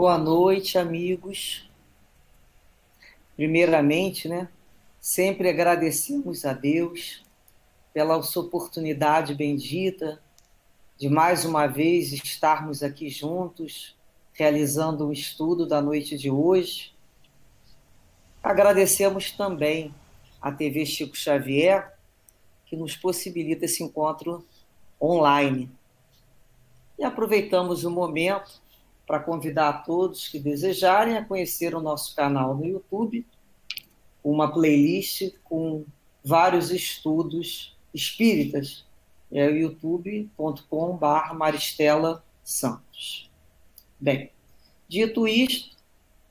Boa noite, amigos. Primeiramente, sempre agradecemos a Deus pela sua oportunidade bendita de mais uma vez estarmos aqui juntos, realizando um estudo da noite de hoje. Agradecemos também à TV Chico Xavier, que nos possibilita esse encontro online. E aproveitamos o momento para convidar a todos que desejarem a conhecer o nosso canal no YouTube, uma playlist com vários estudos espíritas. É o youtube.com/Maristela Santos. Bem, dito isto,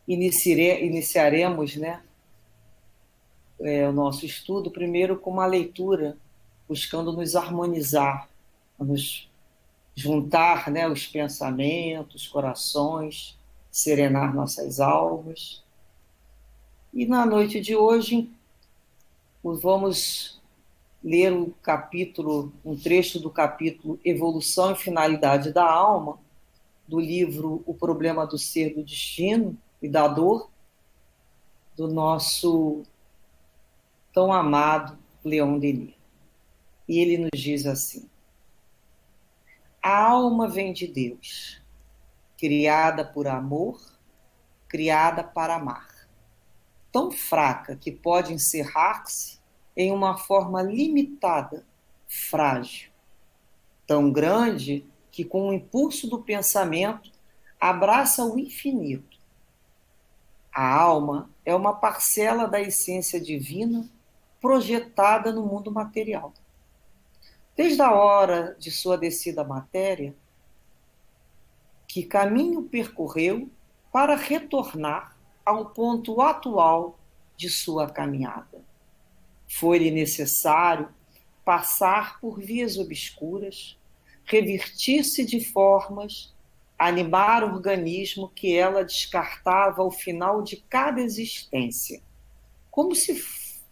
iniciaremos o nosso estudo primeiro com uma leitura, buscando nos harmonizar, nos juntar os pensamentos, corações, serenar nossas almas. E na noite de hoje, vamos ler um trecho do capítulo Evolução e Finalidade da Alma, do livro O Problema do Ser, do Destino e da Dor, do nosso tão amado Leon Denis. E ele nos diz assim: a alma vem de Deus, criada por amor, criada para amar. Tão fraca que pode encerrar-se em uma forma limitada, frágil. Tão grande que, com o impulso do pensamento, abraça o infinito. A alma é uma parcela da essência divina projetada no mundo material. Desde a hora de sua descida à matéria, que caminho percorreu para retornar ao ponto atual de sua caminhada. Foi-lhe necessário passar por vias obscuras, revestir-se de formas, animar o organismo que ela descartava ao final de cada existência, como se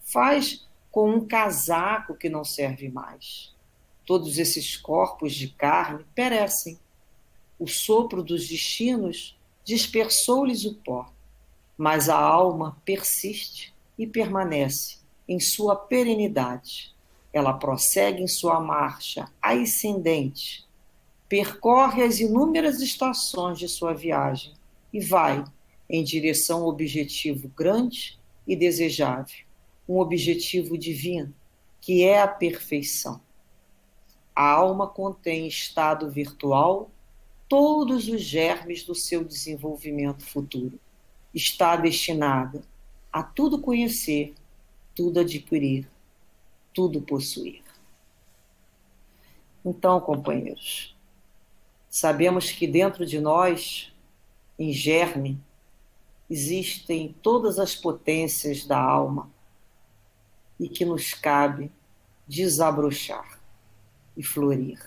faz com um casaco que não serve mais. Todos esses corpos de carne perecem. O sopro dos destinos dispersou-lhes o pó, mas a alma persiste e permanece em sua perenidade. Ela prossegue em sua marcha ascendente, percorre as inúmeras estações de sua viagem e vai em direção ao objetivo grande e desejável, um objetivo divino, que é a perfeição. A alma contém em estado virtual todos os germes do seu desenvolvimento futuro. Está destinada a tudo conhecer, tudo adquirir, tudo possuir. Então, companheiros, sabemos que dentro de nós, em germe, existem todas as potências da alma e que nos cabe desabrochar e florir.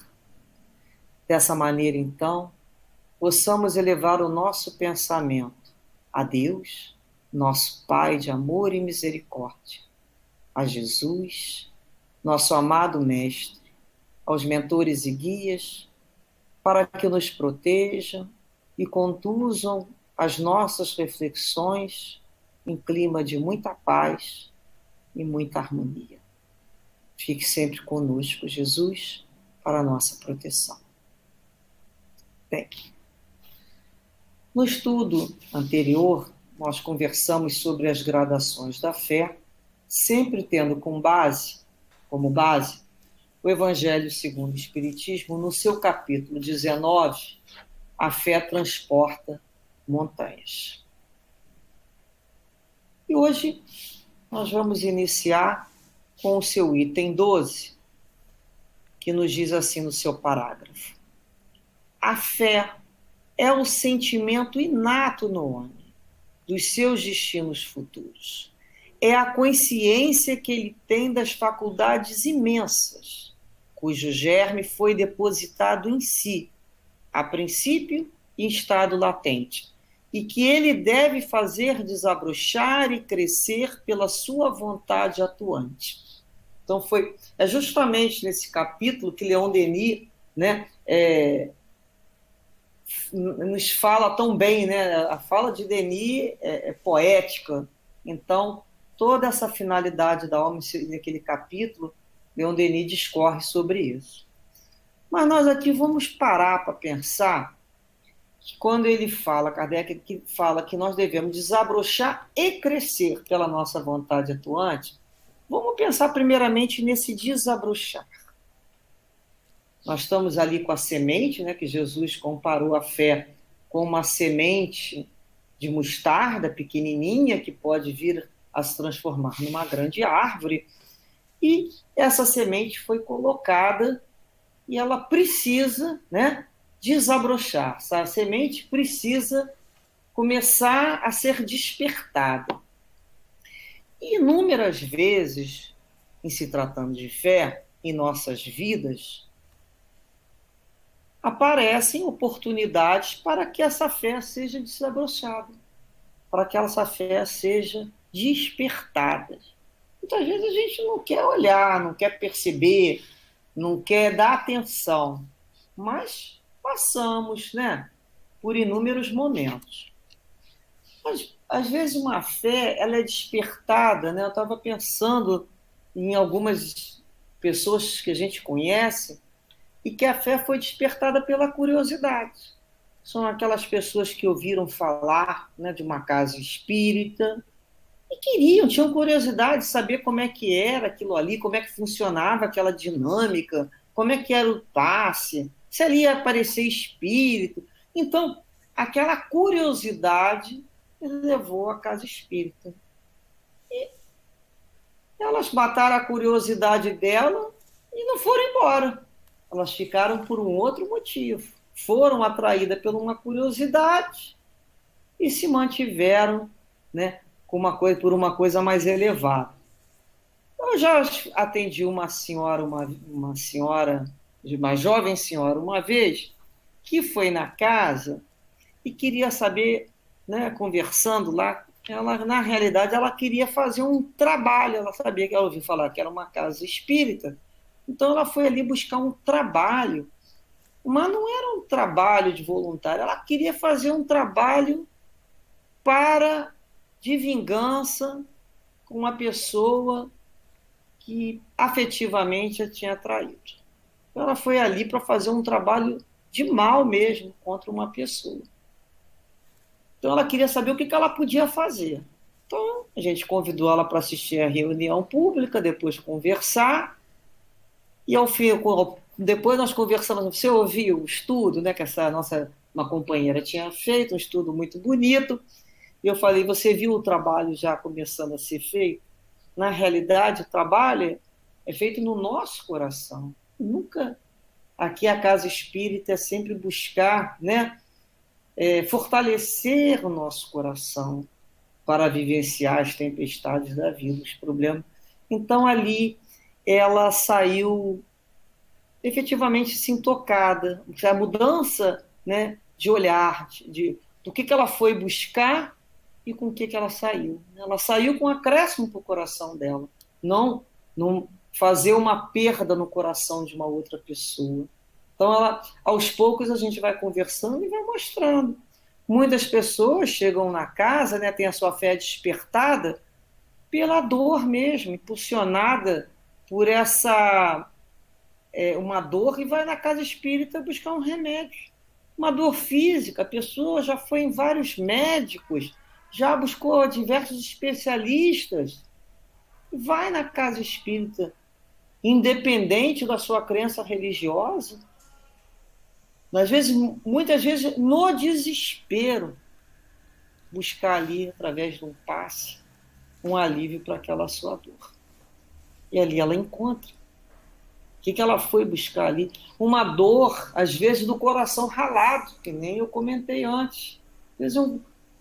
Dessa maneira, então, possamos elevar o nosso pensamento a Deus, nosso Pai de amor e misericórdia, a Jesus, nosso amado Mestre, aos mentores e guias, para que nos protejam e conduzam as nossas reflexões em clima de muita paz e muita harmonia. Fique sempre conosco, Jesus, para a nossa proteção. Bem, no estudo anterior, nós conversamos sobre as gradações da fé, sempre tendo como base, o Evangelho segundo o Espiritismo, no seu capítulo 19, a fé transporta montanhas. E hoje nós vamos iniciar com o seu item 12, que nos diz assim no seu parágrafo: a fé é o sentimento inato no homem dos seus destinos futuros. É a consciência que ele tem das faculdades imensas, cujo germe foi depositado em si, a princípio em estado latente, e que ele deve fazer desabrochar e crescer pela sua vontade atuante. Então é justamente nesse capítulo que Leon Denis nos fala tão bem, né? A fala de Denis é poética. Então, toda essa finalidade da alma naquele capítulo, Leon Denis discorre sobre isso. Mas nós aqui vamos parar para pensar que quando ele fala, Kardec que fala que nós devemos desabrochar e crescer pela nossa vontade atuante, vamos pensar primeiramente nesse desabrochar. Nós estamos ali com a semente, né, que Jesus comparou a fé com uma semente de mostarda pequenininha que pode vir a se transformar numa grande árvore. E essa semente foi colocada e ela precisa, né, desabrochar. Essa semente precisa começar a ser despertada. E inúmeras vezes, em se tratando de fé, em nossas vidas, aparecem oportunidades para que essa fé seja desabrochada, para que essa fé seja despertada. Muitas vezes a gente não quer olhar, não quer perceber, não quer dar atenção, mas passamos, né, por inúmeros momentos. Mas, às vezes, uma fé ela é despertada, né? Eu estava pensando em algumas pessoas que a gente conhece e que a fé foi despertada pela curiosidade. São aquelas pessoas que ouviram falar, né, de uma casa espírita e tinham curiosidade de saber como é que era aquilo ali, como é que funcionava aquela dinâmica, como é que era o passe, se ali ia aparecer espírito. Então, aquela curiosidade levou à casa espírita. E elas mataram a curiosidade dela e não foram embora. Elas ficaram por um outro motivo. Foram atraídas por uma curiosidade e se mantiveram, né, por uma coisa mais elevada. Eu já atendi uma senhora, uma senhora, uma jovem senhora, uma vez, que foi na casa e queria saber, né, conversando lá, ela, na realidade, ela queria fazer um trabalho, ela sabia que ela ouviu falar que era uma casa espírita, então ela foi ali buscar um trabalho, mas não era um trabalho de voluntário, ela queria fazer um trabalho de vingança com uma pessoa que afetivamente a tinha traído. Então ela foi ali para fazer um trabalho de mal mesmo contra uma pessoa. Então ela queria saber o que ela podia fazer. Então a gente convidou ela para assistir a reunião pública, depois conversar, e ao fim, depois nós conversamos, você ouviu o estudo, né, que essa nossa uma companheira tinha feito, um estudo muito bonito, e eu falei, você viu o trabalho já começando a ser feito? Na realidade, o trabalho é feito no nosso coração. Nunca, aqui a Casa Espírita é sempre buscar, né, fortalecer o nosso coração para vivenciar as tempestades da vida, os problemas. Então, ali, ela saiu efetivamente sim tocada, a mudança, né, de olhar, do que ela foi buscar e com o que ela saiu. Ela saiu com um acréscimo para o coração dela, não fazer uma perda no coração de uma outra pessoa. Então, aos poucos, a gente vai conversando e vai mostrando. Muitas pessoas chegam na casa, né, têm a sua fé despertada pela dor mesmo, impulsionada por uma dor, e vai na casa espírita buscar um remédio. Uma dor física, a pessoa já foi em vários médicos, já buscou diversos especialistas, vai na casa espírita, independente da sua crença religiosa, muitas vezes no desespero, buscar ali, através de um passe, um alívio para aquela sua dor. E ali ela encontra. O que ela foi buscar ali? Uma dor, às vezes, do coração ralado, que nem eu comentei antes. Às vezes um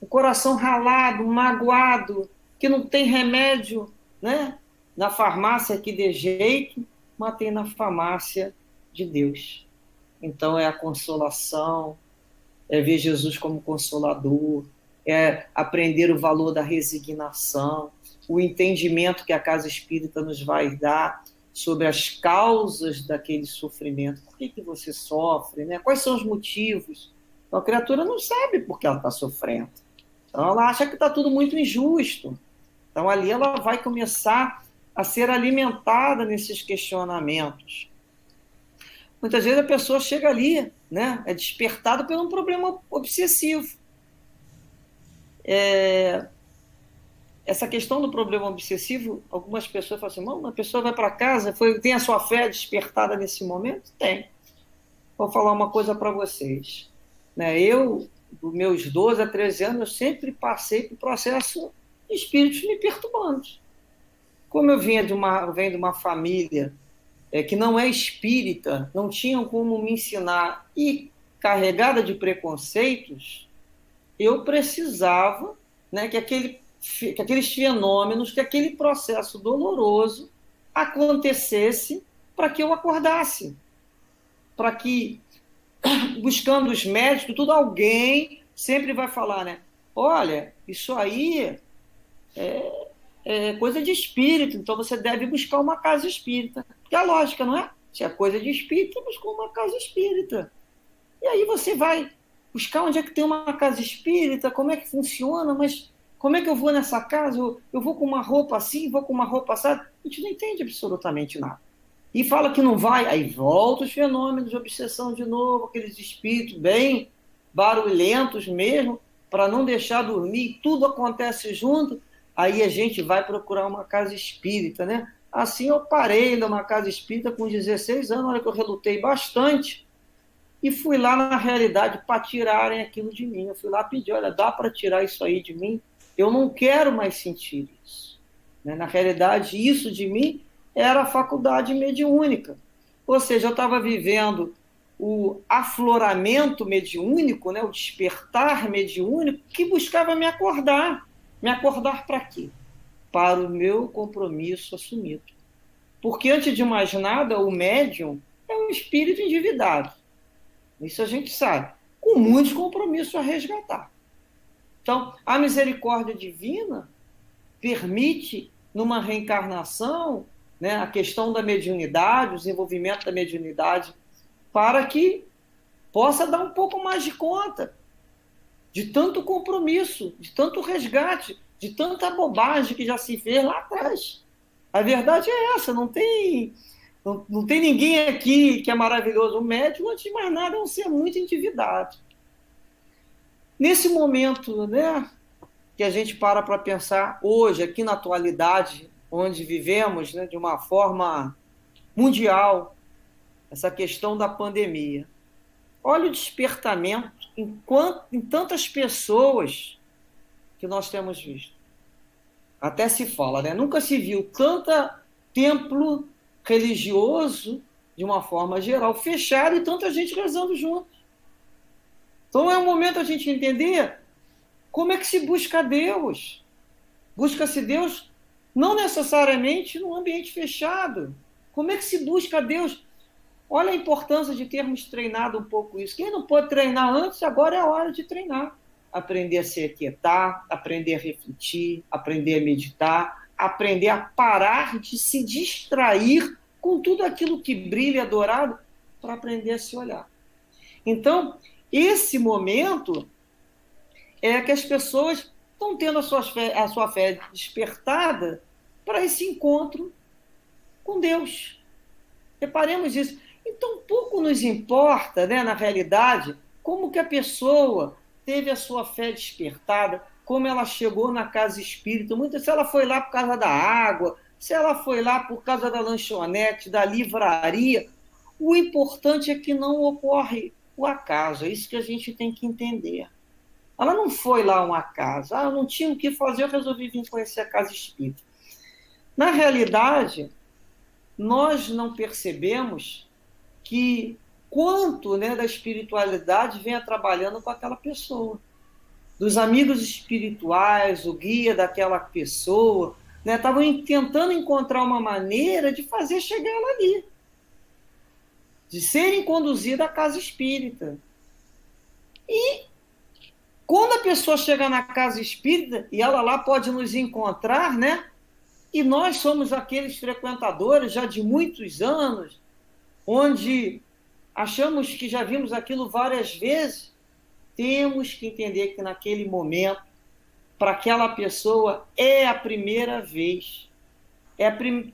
coração ralado, magoado, que não tem remédio, né, na farmácia que dê jeito, mas tem na farmácia de Deus. Então é a consolação, é ver Jesus como consolador, é aprender o valor da resignação, o entendimento que a Casa Espírita nos vai dar sobre as causas daquele sofrimento. Por que você sofre, né? Quais são os motivos? Então, a criatura não sabe por que ela está sofrendo. Então, ela acha que está tudo muito injusto. Então, ali ela vai começar a ser alimentada nesses questionamentos. Muitas vezes a pessoa chega ali, né, é despertada por um problema obsessivo. Essa questão do problema obsessivo, algumas pessoas falam assim, não, a pessoa vai para casa, tem a sua fé despertada nesse momento? Tem. Vou falar uma coisa para vocês. Né? Eu, dos meus 12 a 13 anos, eu sempre passei por processo de espíritos me perturbando. Como eu venho de uma família que não é espírita, não tinham como me ensinar, e carregada de preconceitos, eu precisava, né, que aqueles fenômenos, que aquele processo doloroso acontecesse para que eu acordasse, para que, buscando os médicos, tudo, alguém sempre vai falar, né? Olha, isso aí é coisa de espírito, então você deve buscar uma casa espírita. Que é a lógica, não é? Se é coisa de espírita, busca uma casa espírita. E aí você vai buscar onde é que tem uma casa espírita, como é que funciona, mas como é que eu vou nessa casa? Eu vou com uma roupa assim, vou com uma roupa assada. A gente não entende absolutamente nada. E fala que não vai, aí volta os fenômenos de obsessão de novo, aqueles espíritos bem barulhentos mesmo, para não deixar dormir, tudo acontece junto, aí a gente vai procurar uma casa espírita, né? Assim eu parei numa casa espírita com 16 anos, olha que eu relutei bastante, e fui lá na realidade para tirarem aquilo de mim. Eu fui lá pedir, olha, dá para tirar isso aí de mim? Eu não quero mais sentir isso. Né? Na realidade, isso de mim era a faculdade mediúnica. Ou seja, eu estava vivendo o afloramento mediúnico, né? O despertar mediúnico, que buscava me acordar. Me acordar para quê? Para o meu compromisso assumido. Porque, antes de mais nada, o médium é um espírito endividado. Isso a gente sabe. Com muitos compromissos a resgatar. Então, a misericórdia divina permite, numa reencarnação, né, a questão da mediunidade, o desenvolvimento da mediunidade, para que possa dar um pouco mais de conta de tanto compromisso, de tanto resgate, de tanta bobagem que já se fez lá atrás. A verdade é essa, não tem ninguém aqui que é maravilhoso. O médium, antes de mais nada, é um ser muito endividado. Nesse momento, né, que a gente para pensar hoje, aqui na atualidade, onde vivemos, né, de uma forma mundial, essa questão da pandemia. Olha o despertamento em tantas pessoas que nós temos visto. Até se fala, né? Nunca se viu tanta templo religioso, de uma forma geral, fechado, e tanta gente rezando junto. Então é um momento a gente entender como é que se busca Deus. Busca-se Deus não necessariamente num ambiente fechado. Como é que se busca Deus? Olha a importância de termos treinado um pouco isso. Quem não pôde treinar antes, agora é a hora de treinar. Aprender a se aquietar, aprender a refletir, aprender a meditar, aprender a parar de se distrair com tudo aquilo que brilha, é dourado, para aprender a se olhar. Então, esse momento é que as pessoas estão tendo a sua fé despertada para esse encontro com Deus. Reparemos isso. Então, pouco nos importa, né, na realidade, como que a pessoa teve a sua fé despertada, como ela chegou na casa espírita, se ela foi lá por causa da água, se ela foi lá por causa da lanchonete, da livraria. O importante é que não ocorre o acaso, é isso que a gente tem que entender. Ela não foi lá um acaso, eu não tinha o que fazer, eu resolvi vir conhecer a casa espírita. Na realidade, nós não percebemos que quanto, né, da espiritualidade venha trabalhando com aquela pessoa. Dos amigos espirituais, o guia daquela pessoa, né, estavam tentando encontrar uma maneira de fazer chegar ela ali. De serem conduzidas à casa espírita. E quando a pessoa chega na casa espírita, e ela lá pode nos encontrar, né? E nós somos aqueles frequentadores já de muitos anos, onde achamos que já vimos aquilo várias vezes, temos que entender que naquele momento, para aquela pessoa, é a primeira vez.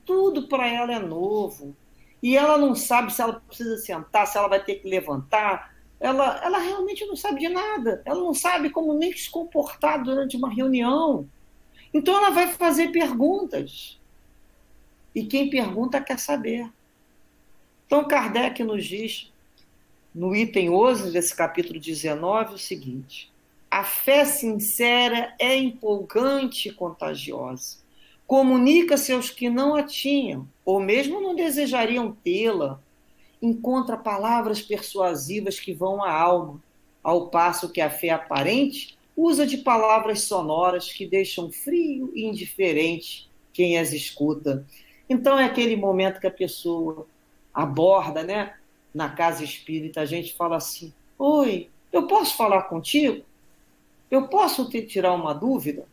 Tudo para ela é novo. E ela não sabe se ela precisa sentar, se ela vai ter que levantar. Ela realmente não sabe de nada. Ela não sabe como nem se comportar durante uma reunião. Então ela vai fazer perguntas. E quem pergunta quer saber. Então Kardec nos diz, no item 11 desse capítulo 19, o seguinte: a fé sincera é empolgante e contagiosa. Comunica-se aos que não a tinham, ou mesmo não desejariam tê-la. Encontra palavras persuasivas que vão à alma, ao passo que a fé aparente usa de palavras sonoras que deixam frio e indiferente quem as escuta. Então é aquele momento que a pessoa aborda, né? Na casa espírita, a gente fala assim: oi, eu posso falar contigo? Eu posso te tirar uma dúvida?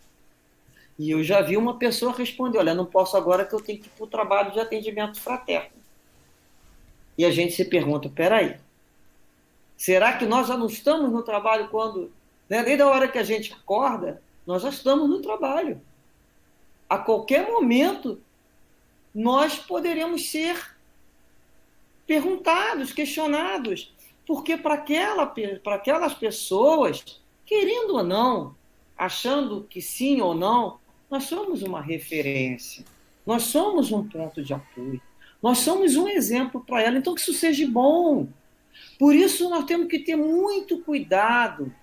E eu já vi uma pessoa responder: olha, não posso agora que eu tenho que ir para o trabalho de atendimento fraterno. E a gente se pergunta: peraí, será que nós já não estamos no trabalho quando, né, desde a hora que a gente acorda, nós já estamos no trabalho? A qualquer momento, nós poderemos ser perguntados, questionados, porque para aquelas pessoas, querendo ou não, achando que sim ou não, nós somos uma referência, nós somos um ponto de apoio, nós somos um exemplo para ela, então que isso seja bom. Por isso nós temos que ter muito cuidado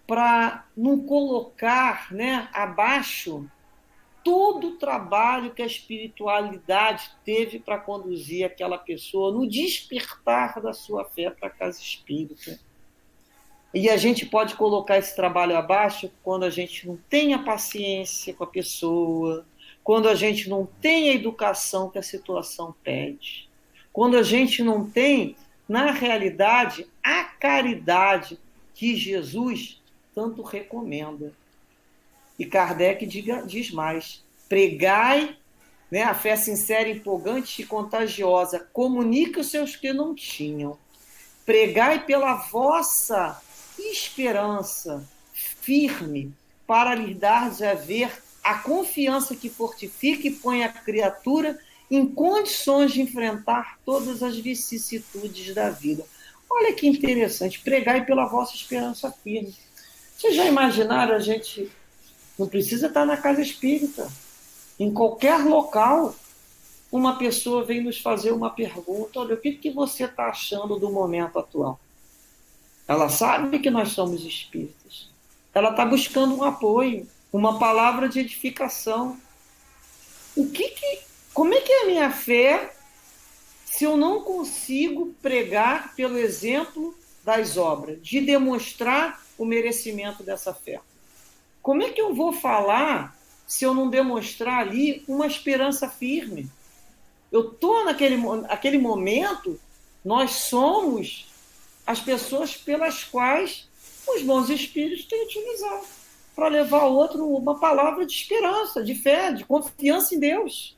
para não colocar, né, abaixo todo o trabalho que a espiritualidade teve para conduzir aquela pessoa no despertar da sua fé para a casa espírita. E a gente pode colocar esse trabalho abaixo quando a gente não tem a paciência com a pessoa, quando a gente não tem a educação que a situação pede, quando a gente não tem, na realidade, a caridade que Jesus tanto recomenda. E Kardec diz mais: pregai, né, a fé sincera, empolgante e contagiosa, comunique os seus que não tinham. Pregai pela vossa esperança firme, para lhe dar de haver a confiança que fortifica e põe a criatura em condições de enfrentar todas as vicissitudes da vida. Olha que interessante: pregai pela vossa esperança firme. Vocês já imaginaram? A gente não precisa estar na casa espírita. Em qualquer local, uma pessoa vem nos fazer uma pergunta: olha, o que você está achando do momento atual? Ela sabe que nós somos espíritas. Ela está buscando um apoio, uma palavra de edificação. Como é que é a minha fé se eu não consigo pregar pelo exemplo das obras, de demonstrar o merecimento dessa fé? Como é que eu vou falar se eu não demonstrar ali uma esperança firme? Eu estou naquele momento, nós somos as pessoas pelas quais os bons espíritos têm utilizado para levar ao outro uma palavra de esperança, de fé, de confiança em Deus.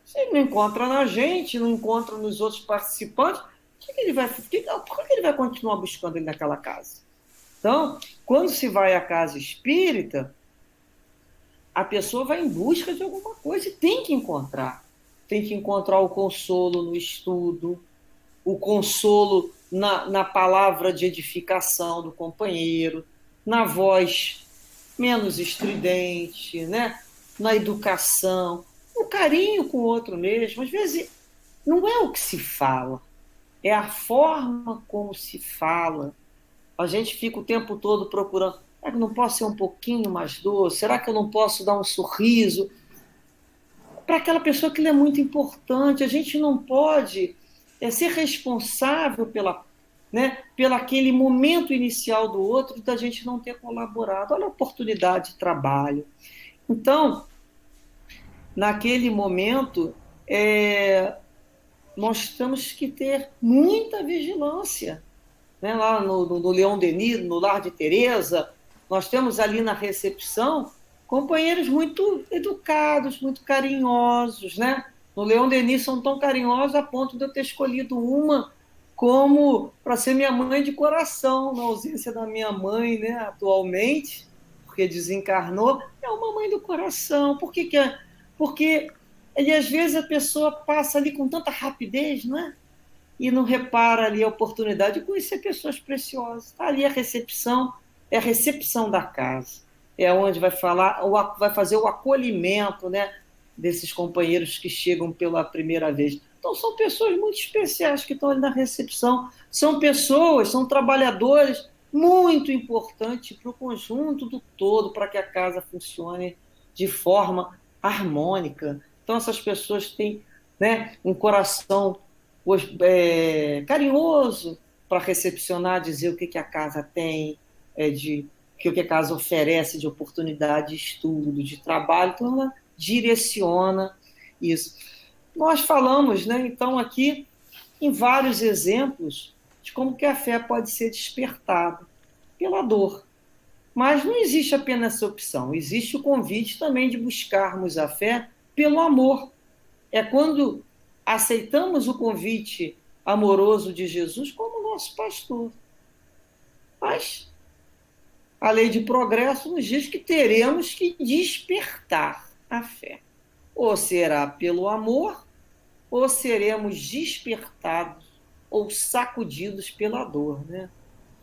Se ele não encontra na gente, não encontra nos outros participantes, por que ele vai continuar buscando ele naquela casa? Então, quando se vai à casa espírita, a pessoa vai em busca de alguma coisa e tem que encontrar. Tem que encontrar o consolo no estudo, o consolo na palavra de edificação do companheiro, na voz menos estridente, né? Na educação, no carinho com o outro mesmo. Às vezes, não é o que se fala, é a forma como se fala. A gente fica o tempo todo procurando: será que não posso ser um pouquinho mais doce? Será que eu não posso dar um sorriso? Para aquela pessoa que é muito importante, a gente não pode ser responsável pela aquele momento inicial do outro, da gente não ter colaborado. Olha a oportunidade de trabalho. Então, naquele momento, nós temos que ter muita vigilância. Né? Lá no Leon Denis, no Lar de Teresa, nós temos ali na recepção companheiros muito educados, muito carinhosos. Né? No Leon Denis são tão carinhosos a ponto de eu ter escolhido uma como para ser minha mãe de coração, na ausência da minha mãe, né, atualmente, porque desencarnou, é uma mãe do coração. Por que que é? Porque e às vezes a pessoa passa ali com tanta rapidez, não é? E não repara ali a oportunidade de conhecer pessoas preciosas. Está ali a recepção, é a recepção da casa. É onde vai falar, vai fazer o acolhimento, né, desses companheiros que chegam pela primeira vez. Então, são pessoas muito especiais que estão ali na recepção. São pessoas, são trabalhadores muito importantes para o conjunto do todo, para que a casa funcione de forma harmônica. Então, essas pessoas têm, né, um coração carinhoso para recepcionar, dizer o que, que a casa tem, o que a casa oferece de oportunidade de estudo, de trabalho. Então, ela direciona isso. Nós falamos, né, então, aqui em vários exemplos de como que a fé pode ser despertada pela dor. Mas não existe apenas essa opção, existe o convite também de buscarmos a fé pelo amor. É quando aceitamos o convite amoroso de Jesus como nosso pastor. Mas a lei de progresso nos diz que teremos que despertar a fé. Ou será pelo amor, ou seremos despertados ou sacudidos pela dor, né?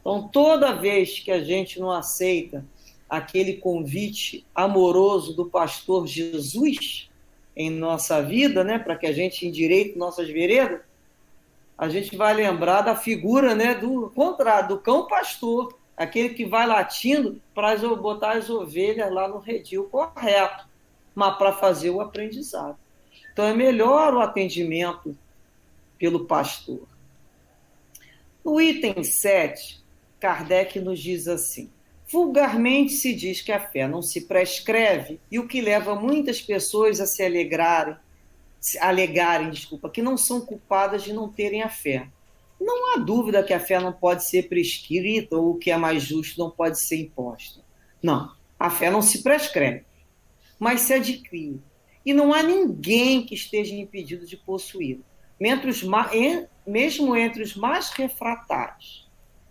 Então, toda vez que a gente não aceita aquele convite amoroso do pastor Jesus em nossa vida, né, para que a gente endireite nossas veredas, a gente vai lembrar da figura, né, do contrário, do cão pastor, aquele que vai latindo para botar as ovelhas lá no redil correto, mas para fazer o aprendizado. Então, é melhor o atendimento pelo pastor. No item 7, Kardec nos diz assim: vulgarmente se diz que a fé não se prescreve, e o que leva muitas pessoas a se alegarem, que não são culpadas de não terem a fé. Não há dúvida que a fé não pode ser prescrita ou o que é mais justo não pode ser imposta. Não, a fé não se prescreve, mas se adquire. E não há ninguém que esteja impedido de possuí-la, mesmo entre os mais refratários.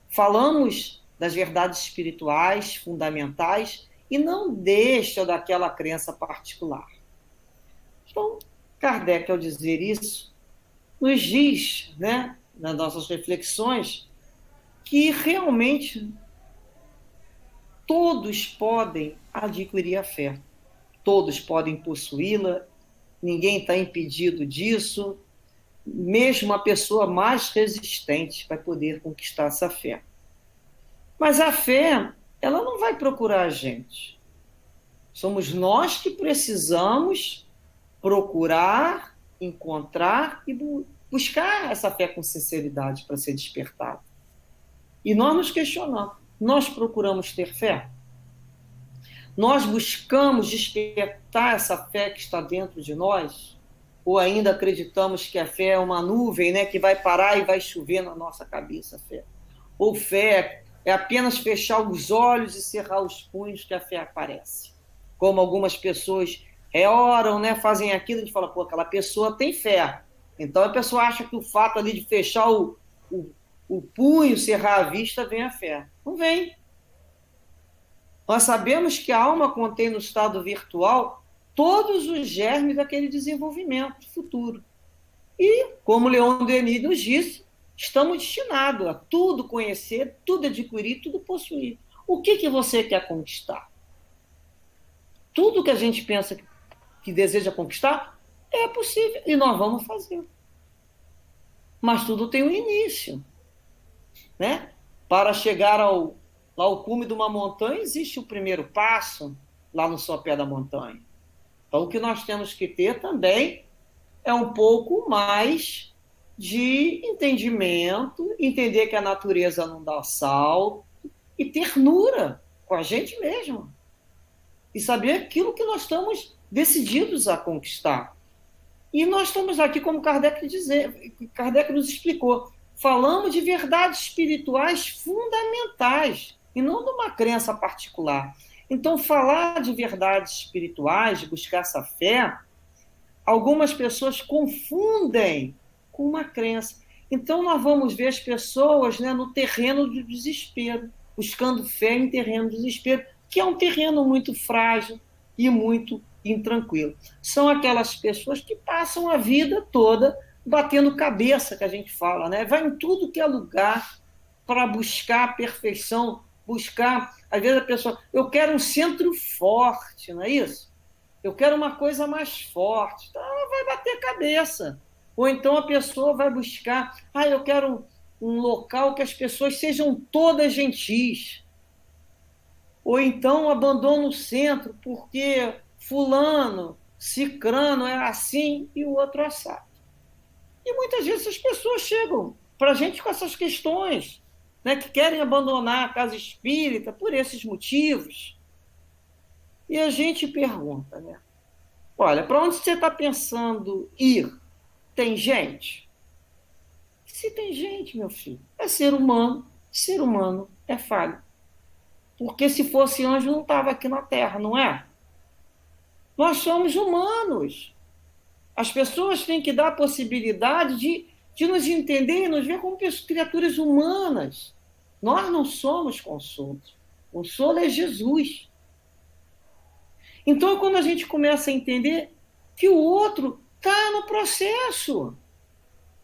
Falamos das verdades espirituais fundamentais e não deixa daquela crença particular. Então, Kardec, ao dizer isso, nos diz, né, nas nossas reflexões, que realmente todos podem adquirir a fé, todos podem possuí-la, ninguém está impedido disso, mesmo a pessoa mais resistente vai poder conquistar essa fé. Mas a fé, ela não vai procurar a gente. Somos nós que precisamos procurar, encontrar e buscar essa fé com sinceridade para ser despertada. E nós nos questionamos, nós procuramos ter fé? Nós buscamos despertar essa fé que está dentro de nós? Ou ainda acreditamos que a fé é uma nuvem, né, que vai parar e vai chover na nossa cabeça, fé? Ou fé é apenas fechar os olhos e cerrar os punhos que a fé aparece? Como algumas pessoas oram, né, fazem aquilo, a gente fala, pô, aquela pessoa tem fé. Então a pessoa acha que o fato ali de fechar o punho, cerrar a vista, vem a fé. Não vem. Nós sabemos que a alma contém no estado virtual todos os germes daquele desenvolvimento futuro. E, como Leon Denis nos disse, estamos destinados a tudo conhecer, tudo adquirir, tudo possuir. O que você quer conquistar? Tudo que a gente pensa que deseja conquistar é possível e nós vamos fazer. Mas tudo tem um início, né? Para chegar ao cume de uma montanha, existe o primeiro passo lá no sopé da montanha. Então, o que nós temos que ter também é um pouco mais de entendimento, entender que a natureza não dá salto, e ternura com a gente mesmo. E saber aquilo que nós estamos decididos a conquistar. E nós estamos aqui, como Kardec nos explicou, falamos de verdades espirituais fundamentais, e não de uma crença particular. Então, falar de verdades espirituais, de buscar essa fé, algumas pessoas confundem com uma crença. Então, nós vamos ver as pessoas, né, no terreno do desespero, buscando fé em terreno do desespero, que é um terreno muito frágil e muito intranquilo. São aquelas pessoas que passam a vida toda batendo cabeça, que a gente fala, né? Vai em tudo que é lugar para buscar a perfeição, buscar. Às vezes a pessoa, eu quero um centro forte, não é isso? Eu quero uma coisa mais forte. Então ela vai bater cabeça. Ou então a pessoa vai buscar, eu quero um local que as pessoas sejam todas gentis. Ou então abandona o centro porque fulano, cicrano é assim e o outro assado. E muitas vezes as pessoas chegam para a gente com essas questões, né, que querem abandonar a casa espírita por esses motivos. E a gente pergunta, né? Olha, para onde você está pensando ir? Tem gente? Se tem gente, meu filho, é ser humano é falho. Porque se fosse anjo, não estava aqui na Terra, não é? Nós somos humanos. As pessoas têm que dar a possibilidade de nos entender e nos ver como criaturas humanas. Nós não somos consolo. Consolo é Jesus. Então, quando a gente começa a entender que o outro está no processo,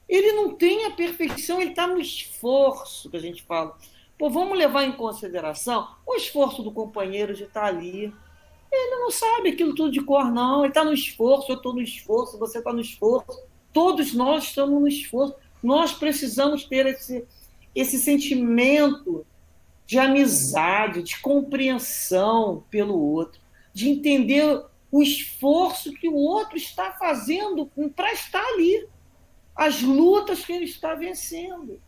ele não tem a perfeição, ele está no esforço, que a gente fala. Pô, vamos levar em consideração o esforço do companheiro de estar ali. Ele não sabe aquilo tudo de cor, não. Ele está no esforço, eu estou no esforço, você está no esforço. Todos nós estamos no esforço. Nós precisamos ter esse sentimento de amizade, de compreensão pelo outro, de entender o esforço que o outro está fazendo para estar ali, as lutas que ele está vencendo.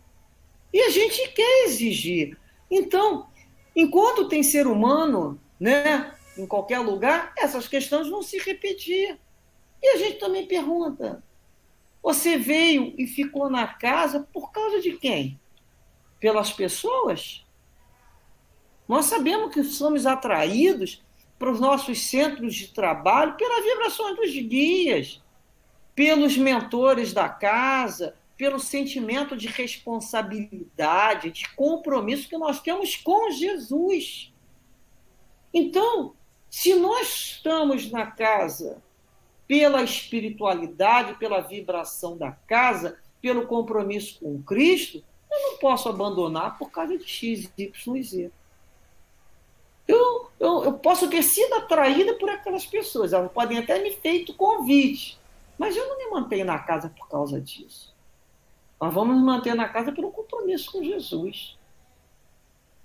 E a gente quer exigir. Então, enquanto tem ser humano, né, em qualquer lugar, essas questões vão se repetir. E a gente também pergunta: você veio e ficou na casa por causa de quem? Pelas pessoas? Nós sabemos que somos atraídos para os nossos centros de trabalho pelas vibrações dos guias, pelos mentores da casa, pelo sentimento de responsabilidade, de compromisso que nós temos com Jesus. Então, se nós estamos na casa pela espiritualidade, pela vibração da casa, pelo compromisso com Cristo, eu não posso abandonar por causa de X, Y e Z. Eu posso ter sido atraída por aquelas pessoas, elas podem até me feito convite, mas eu não me mantenho na casa por causa disso. Nós vamos nos manter na casa pelo compromisso com Jesus,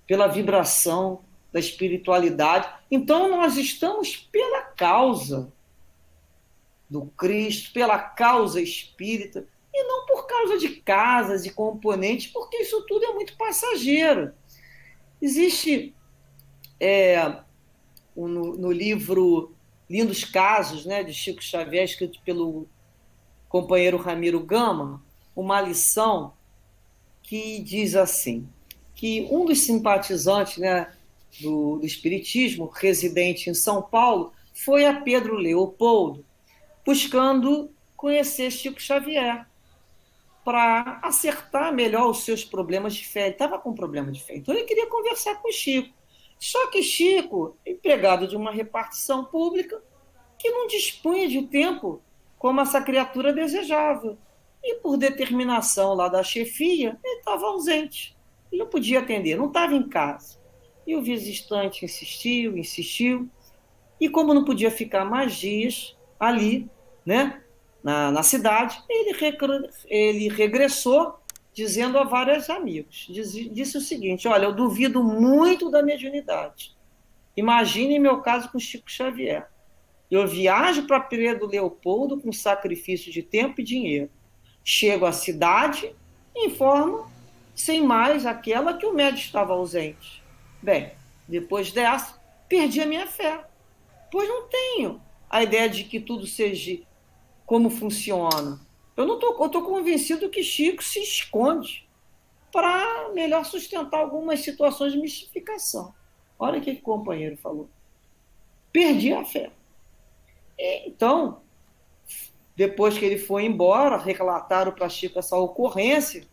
pela vibração da espiritualidade. Então, nós estamos pela causa do Cristo, pela causa espírita, e não por causa de casas e componentes, porque isso tudo é muito passageiro. Existe no livro Lindos Casos, né, de Chico Xavier, escrito pelo companheiro Ramiro Gama, uma lição que diz assim, que um dos simpatizantes, né, do Espiritismo, residente em São Paulo, foi a Pedro Leopoldo, buscando conhecer Chico Xavier, para acertar melhor os seus problemas de fé. Ele estava com problema de fé, então ele queria conversar com o Chico. Só que Chico, empregado de uma repartição pública, que não dispunha de tempo como essa criatura desejava. E por determinação lá da chefia, ele estava ausente. Ele não podia atender, não estava em casa. E o visitante insistiu, insistiu. E como não podia ficar mais dias ali, né, na cidade, ele regressou dizendo a vários amigos. Disse o seguinte: olha, eu duvido muito da mediunidade. Imagine meu caso com Chico Xavier. Eu viajo para Pedro Leopoldo com sacrifício de tempo e dinheiro. Chego à cidade e informo, sem mais, aquela que o médico estava ausente. Bem, depois dessa, perdi a minha fé, pois não tenho a ideia de que tudo seja como funciona. Eu estou convencido que Chico se esconde para melhor sustentar algumas situações de mistificação. Olha o que o companheiro falou. Perdi a fé. Então, depois que ele foi embora, relataram para Chico essa ocorrência,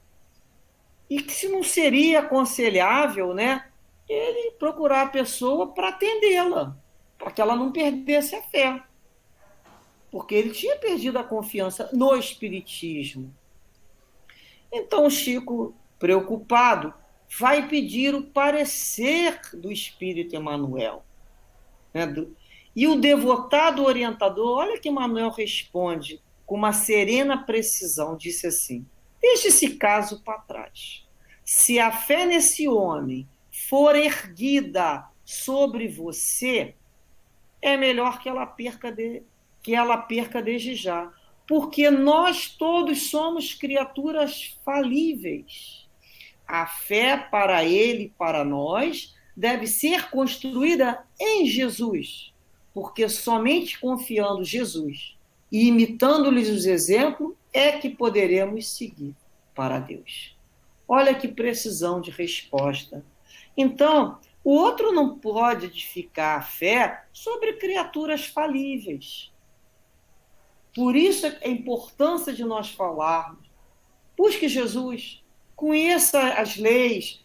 e que se não seria aconselhável, né, ele procurar a pessoa para atendê-la, para que ela não perdesse a fé, porque ele tinha perdido a confiança no espiritismo. Então, Chico, preocupado, vai pedir o parecer do espírito Emmanuel, né? E o devotado orientador, olha que Emmanuel responde com uma serena precisão, disse assim: deixe esse caso para trás. Se a fé nesse homem for erguida sobre você, é melhor que ela perca desde já, porque nós todos somos criaturas falíveis. A fé para ele e para nós deve ser construída em Jesus, porque somente confiando em Jesus e imitando-lhes os exemplos é que poderemos seguir para Deus. Olha que precisão de resposta. Então, o outro não pode edificar a fé sobre criaturas falíveis. Por isso a importância de nós falarmos. Busque Jesus, conheça as leis,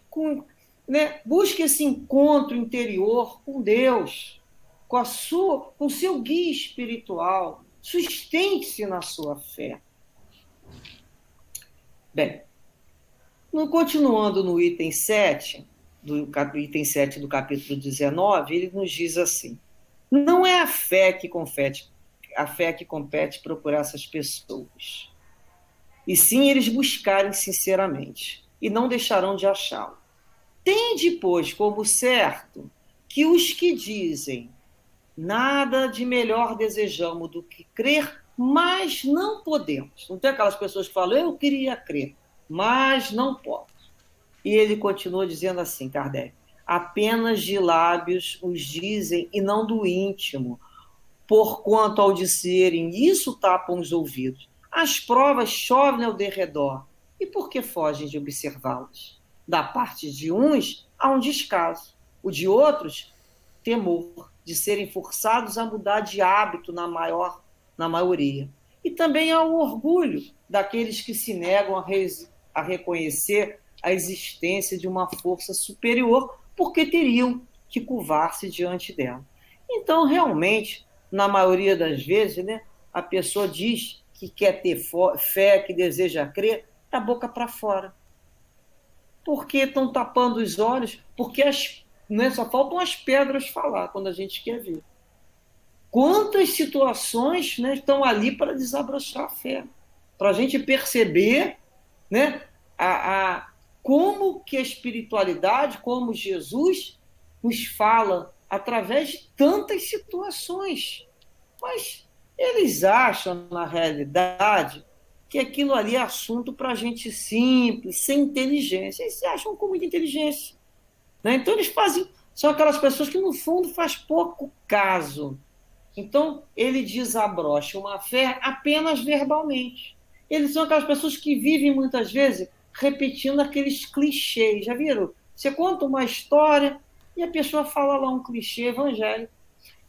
né, busque esse encontro interior com Deus, com o seu guia espiritual. Sustente-se na sua fé. Bem, continuando no item 7, item 7 do capítulo 19, ele nos diz assim: não é a fé que compete procurar essas pessoas, e sim eles buscarem sinceramente, e não deixarão de achá-lo. Tende, pois, como certo que os que dizem nada de melhor desejamos do que crer, mas não podemos. Não tem aquelas pessoas que falam, eu queria crer, mas não posso. E ele continua dizendo assim, Kardec: apenas de lábios os dizem e não do íntimo, porquanto ao dizerem isso tapam os ouvidos. As provas chovem ao derredor. E por que fogem de observá-las? Da parte de uns há um descaso, o de outros, temor de serem forçados a mudar de hábito na maioria. E também há o orgulho daqueles que se negam a reconhecer a existência de uma força superior, porque teriam que curvar-se diante dela. Então, realmente, na maioria das vezes, né, a pessoa diz que quer ter fé, que deseja crer, da boca para fora. Porque estão tapando os olhos, porque só faltam as pedras falar quando a gente quer ver. Quantas situações, né, estão ali para desabrochar a fé, para a gente perceber, né, como que a espiritualidade, como Jesus nos fala através de tantas situações. Mas eles acham, na realidade, que aquilo ali é assunto para gente simples, sem inteligência. Eles se acham com muita inteligência, né? Então eles são aquelas pessoas que, no fundo, faz pouco caso. Então, ele desabrocha uma fé apenas verbalmente. Eles são aquelas pessoas que vivem, muitas vezes, repetindo aqueles clichês. Já viram? Você conta uma história e a pessoa fala lá um clichê evangélico.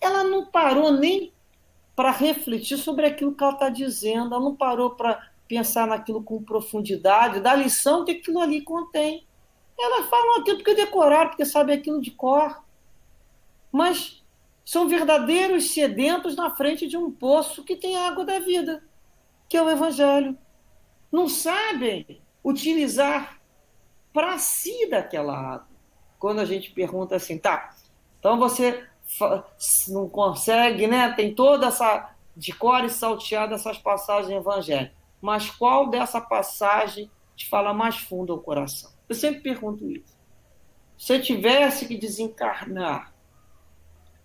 Ela não parou nem para refletir sobre aquilo que ela está dizendo, ela não parou para pensar naquilo com profundidade, da lição que aquilo ali contém. Ela fala aquilo porque decoraram, porque sabe aquilo de cor. Mas são verdadeiros sedentos na frente de um poço que tem a água da vida, que é o Evangelho. Não sabem utilizar para si daquela água. Quando a gente pergunta assim, tá, então você não consegue, né? Tem toda essa de cor e salteada essas passagens evangélicas, mas qual dessa passagem te fala mais fundo ao coração? Eu sempre pergunto isso. Se eu tivesse que desencarnar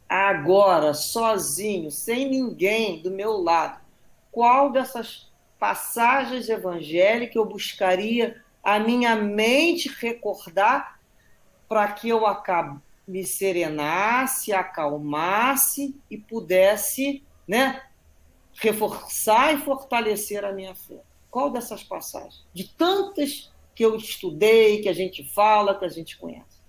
agora, sozinho, sem ninguém do meu lado, qual dessas passagens evangélicas eu buscaria a minha mente recordar para que eu me serenasse, acalmasse e pudesse, né, reforçar e fortalecer a minha fé? Qual dessas passagens? De tantas que eu estudei, que a gente fala, que a gente conhece.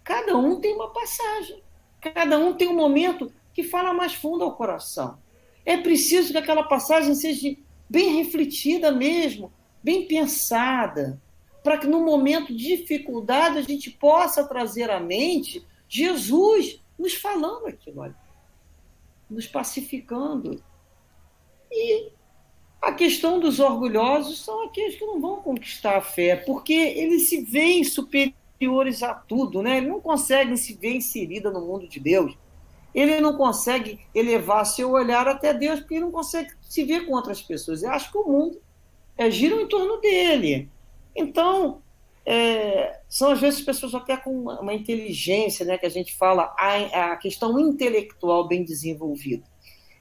Cada um tem uma passagem. Cada um tem um momento que fala mais fundo ao coração. É preciso que aquela passagem seja bem refletida mesmo, bem pensada, para que no momento de dificuldade a gente possa trazer à mente Jesus nos falando aquilo ali, nos pacificando. E a questão dos orgulhosos são aqueles que não vão conquistar a fé, porque eles se veem superiores a tudo, né? Eles não conseguem se ver inserida no mundo de Deus. Ele não consegue elevar seu olhar até Deus, porque ele não consegue se ver com outras pessoas. Ele acha que o mundo gira em torno dele. Então, são às vezes pessoas até com uma inteligência, né, que a gente fala, a questão intelectual bem desenvolvida.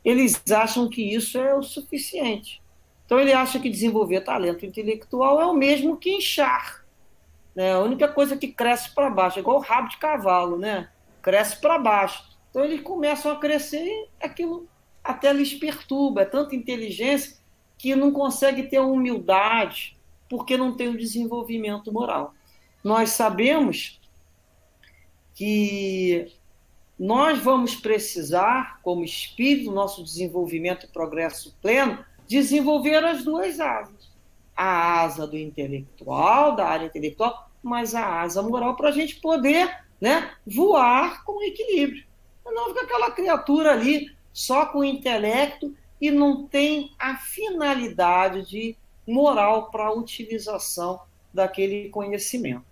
Eles acham que isso é o suficiente. Então, ele acha que desenvolver talento intelectual é o mesmo que inchar. Né? A única coisa que cresce para baixo, é igual o rabo de cavalo, né? Cresce para baixo. Então, eles começam a crescer e aquilo até lhes perturba. É tanta inteligência que não consegue ter humildade, porque não tem o desenvolvimento moral. Nós sabemos que nós vamos precisar, como espírito, nosso desenvolvimento e progresso pleno, desenvolver as duas asas. A asa do intelectual, da área intelectual, mas a asa moral para a gente poder, né, voar com equilíbrio. Não fica aquela criatura ali só com o intelecto e não tem a finalidade de moral para a utilização daquele conhecimento.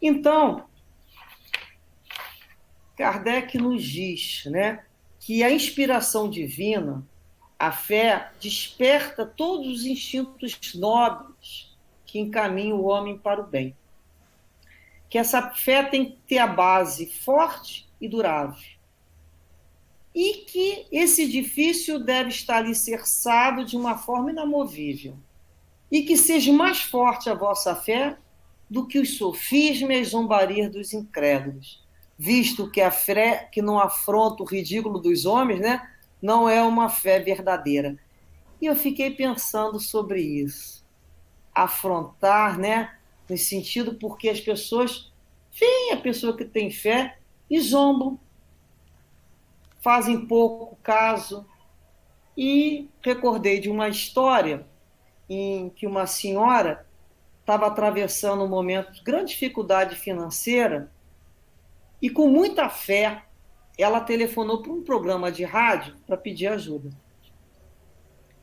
Então, Kardec nos diz, né, que a inspiração divina, a fé, desperta todos os instintos nobres que encaminham o homem para o bem. Que essa fé tem que ter a base forte e durável. E que esse edifício deve estar alicerçado de uma forma inamovível. E que seja mais forte a vossa fé do que os sofismas e as zombarias dos incrédulos, visto que a fé que não afronta o ridículo dos homens, né, não é uma fé verdadeira. E eu fiquei pensando sobre isso. Afrontar, né, no sentido porque as pessoas veem a pessoa que tem fé e zombam, fazem pouco caso. E recordei de uma história em que uma senhora estava atravessando um momento de grande dificuldade financeira e, com muita fé, ela telefonou para um programa de rádio para pedir ajuda.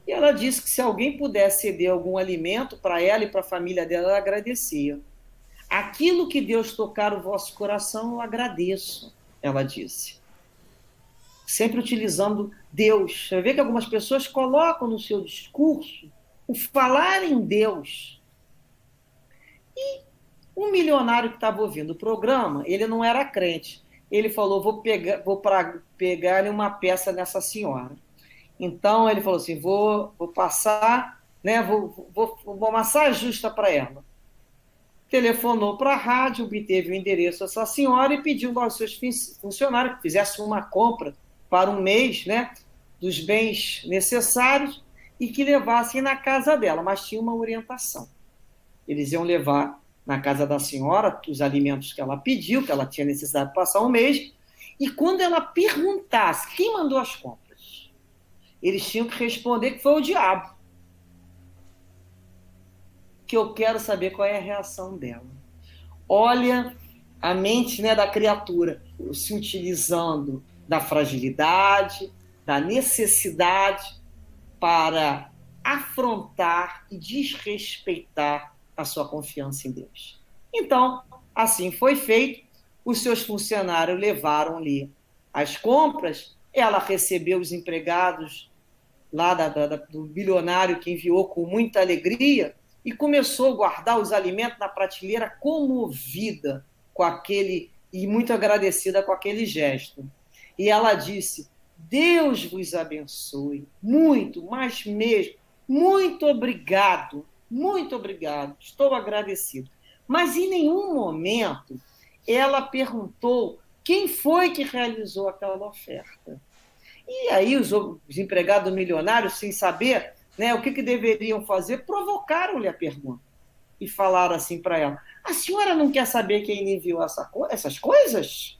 E ela disse que se alguém pudesse ceder algum alimento para ela e para a família dela, ela agradecia. Aquilo que Deus tocar o vosso coração, eu agradeço, ela disse. Sempre utilizando Deus. Você vê que algumas pessoas colocam no seu discurso o falar em Deus. E um milionário que estava ouvindo o programa, ele não era crente. Ele falou, vou pegar uma peça nessa senhora. Então, ele falou assim, vou passar, né, vou amassar justa para ela. Telefonou para a rádio, obteve o endereço dessa senhora e pediu aos seus funcionários que fizessem uma compra para um mês, né, dos bens necessários e que levassem na casa dela, mas tinha uma orientação. Eles iam levar na casa da senhora os alimentos que ela pediu, que ela tinha necessidade de passar um mês, e quando ela perguntasse quem mandou as compras, eles tinham que responder que foi o diabo. Que eu quero saber qual é a reação dela. Olha a mente, né, da criatura se utilizando da fragilidade, da necessidade para afrontar e desrespeitar a sua confiança em Deus. Então, assim foi feito, os seus funcionários levaram-lhe as compras, ela recebeu os empregados lá do bilionário que enviou com muita alegria e começou a guardar os alimentos na prateleira comovida com aquele e muito agradecida com aquele gesto. E ela disse, Deus vos abençoe, muito, mas mesmo, muito obrigado, estou agradecido. Mas em nenhum momento ela perguntou quem foi que realizou aquela oferta. E aí os empregados milionários, sem saber, né, o que deveriam fazer, provocaram-lhe a pergunta. E falaram assim para ela, a senhora não quer saber quem enviou essas coisas?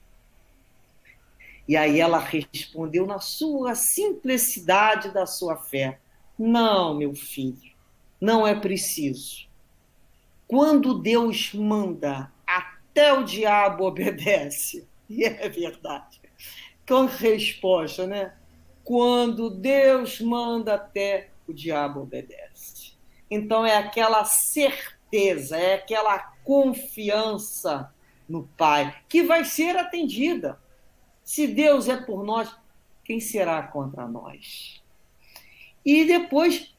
E aí ela respondeu na sua simplicidade da sua fé: não, meu filho, não é preciso. Quando Deus manda, até o diabo obedece. E é verdade. Com resposta, né? Quando Deus manda, até o diabo obedece. Então é aquela certeza, é aquela confiança no Pai que vai ser atendida. Se Deus é por nós, quem será contra nós? E depois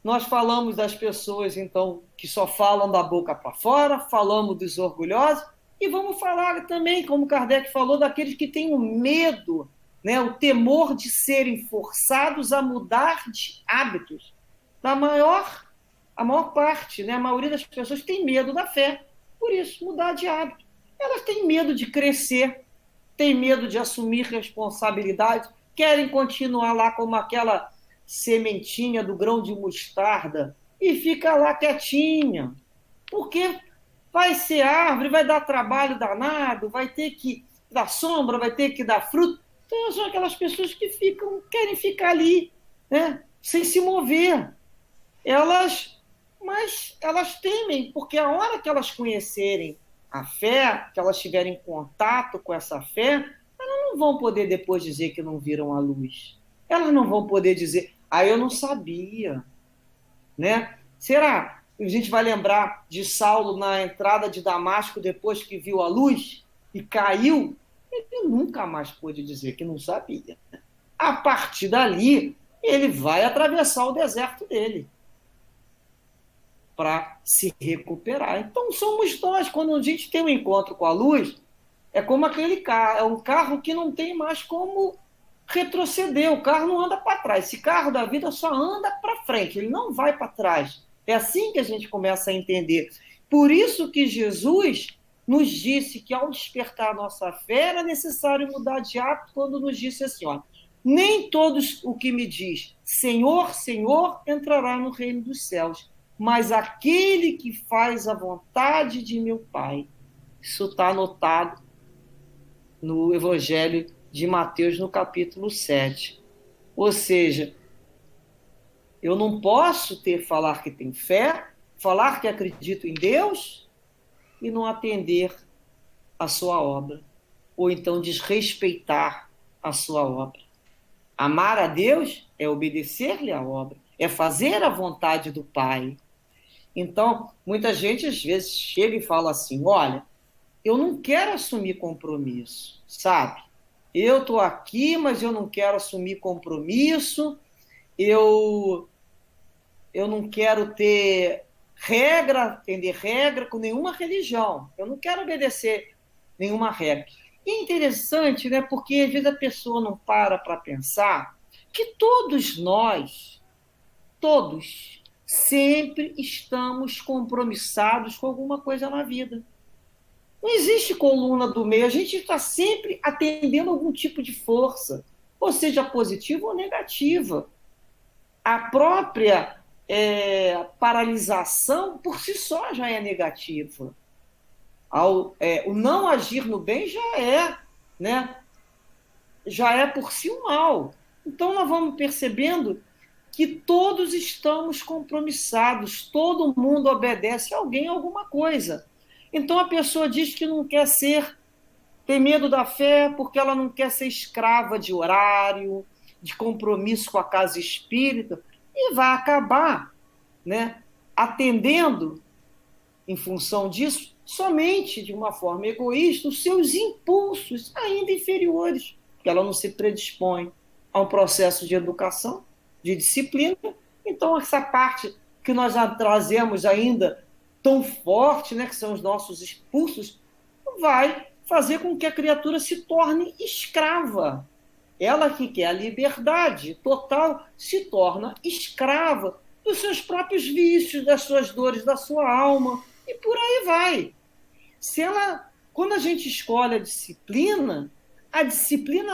nós falamos das pessoas, então, que só falam da boca para fora, falamos dos orgulhosos, e vamos falar também, como Kardec falou, daqueles que têm o medo, né, o temor de serem forçados a mudar de hábitos. A maior parte, né, a maioria das pessoas tem medo da fé, por isso, mudar de hábito. Elas têm medo de crescer, têm medo de assumir responsabilidade, querem continuar lá como aquela sementinha do grão de mostarda e fica lá quietinha, porque vai ser árvore, vai dar trabalho danado, vai ter que dar sombra, vai ter que dar fruto. Então são aquelas pessoas que querem ficar ali, né, sem se mover. Mas elas temem, porque a hora que elas conhecerem a fé, que elas tiverem contato com essa fé, elas não vão poder depois dizer que não viram a luz. Elas não vão poder dizer, eu não sabia, né? Será? A gente vai lembrar de Saulo na entrada de Damasco depois que viu a luz e caiu. Ele nunca mais pôde dizer que não sabia. A partir dali, ele vai atravessar o deserto dele para se recuperar. Então, somos nós. Quando a gente tem um encontro com a luz, é como aquele carro. É um carro que não tem mais como retroceder. O carro não anda para trás. Esse carro da vida só anda para frente. Ele não vai para trás. É assim que a gente começa a entender. Por isso que Jesus nos disse que, ao despertar a nossa fé, era necessário mudar de hábito, quando nos disse assim, ó, nem todos o que me diz Senhor, Senhor, entrará no reino dos céus, mas aquele que faz a vontade de meu Pai. Isso está anotado no Evangelho de Mateus, no capítulo 7. Ou seja, eu não posso falar que tenho fé, falar que acredito em Deus e não atender a sua obra, ou então desrespeitar a sua obra. Amar a Deus é obedecer-lhe a obra, é fazer a vontade do Pai. Então, muita gente às vezes chega e fala assim, olha, eu não quero assumir compromisso, sabe? Eu estou aqui, mas eu não quero assumir compromisso, eu não quero entender regra com nenhuma religião, eu não quero obedecer nenhuma regra. E é interessante, né? Porque às vezes a pessoa não para pensar que todos nós, todos, sempre estamos compromissados com alguma coisa na vida. Não existe coluna do meio, a gente está sempre atendendo algum tipo de força, ou seja, positiva ou negativa. A própria paralisação, por si só, já é negativa. O não agir no bem né? Já é por si o mal. Então, nós vamos percebendo que todos estamos compromissados, todo mundo obedece a alguém, alguma coisa. Então, a pessoa diz que não quer tem medo da fé porque ela não quer ser escrava de horário, de compromisso com a casa espírita, e vai acabar, né, atendendo, em função disso, somente de uma forma egoísta, os seus impulsos ainda inferiores, porque ela não se predispõe a um processo de educação, de disciplina. Então, essa parte que nós já trazemos ainda tão forte, né, que são os nossos impulsos, vai fazer com que a criatura se torne escrava. Ela que quer a liberdade total se torna escrava dos seus próprios vícios, das suas dores, da sua alma, e por aí vai. Quando a gente escolhe a disciplina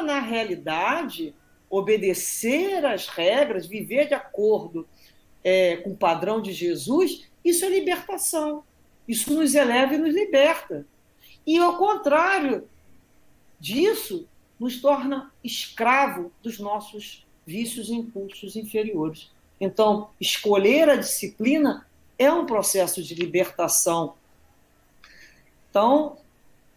na realidade, obedecer às regras, viver de acordo com o padrão de Jesus, isso é libertação. Isso nos eleva e nos liberta. E, ao contrário disso, nos torna escravo dos nossos vícios e impulsos inferiores. Então, escolher a disciplina é um processo de libertação. Então,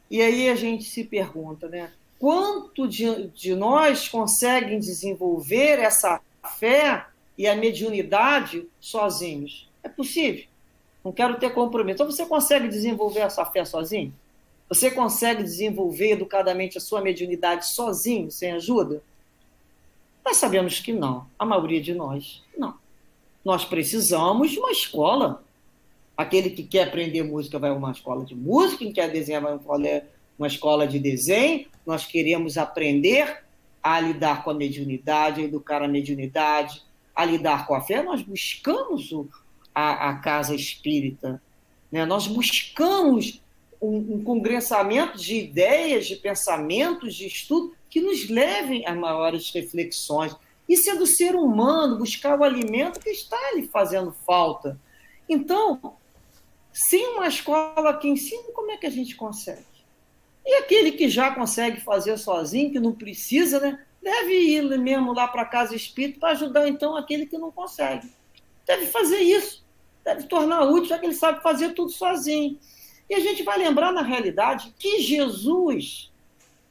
e aí a gente se pergunta, né? Quanto de nós conseguem desenvolver essa fé e a mediunidade sozinhos? É possível. Não quero ter compromisso. Então, você consegue desenvolver essa fé sozinho? Você consegue desenvolver educadamente a sua mediunidade sozinho, sem ajuda? Nós sabemos que não. A maioria de nós, não. Nós precisamos de uma escola. Aquele que quer aprender música vai a uma escola de música, quem quer desenhar vai a uma escola de desenho. Nós queremos aprender a lidar com a mediunidade, a educar a mediunidade, a lidar com a fé. Nós buscamos a casa espírita, né? Nós buscamos um congressamento de ideias, de pensamentos, de estudo que nos levem a maiores reflexões. Isso é do ser humano, buscar o alimento que está lhe fazendo falta. Então, sem uma escola que ensine, como é que a gente consegue? E aquele que já consegue fazer sozinho, que não precisa, né, deve ir mesmo lá para a casa espírita para ajudar, então, aquele que não consegue. Deve fazer isso, deve tornar útil, já que ele sabe fazer tudo sozinho. E a gente vai lembrar, na realidade, que Jesus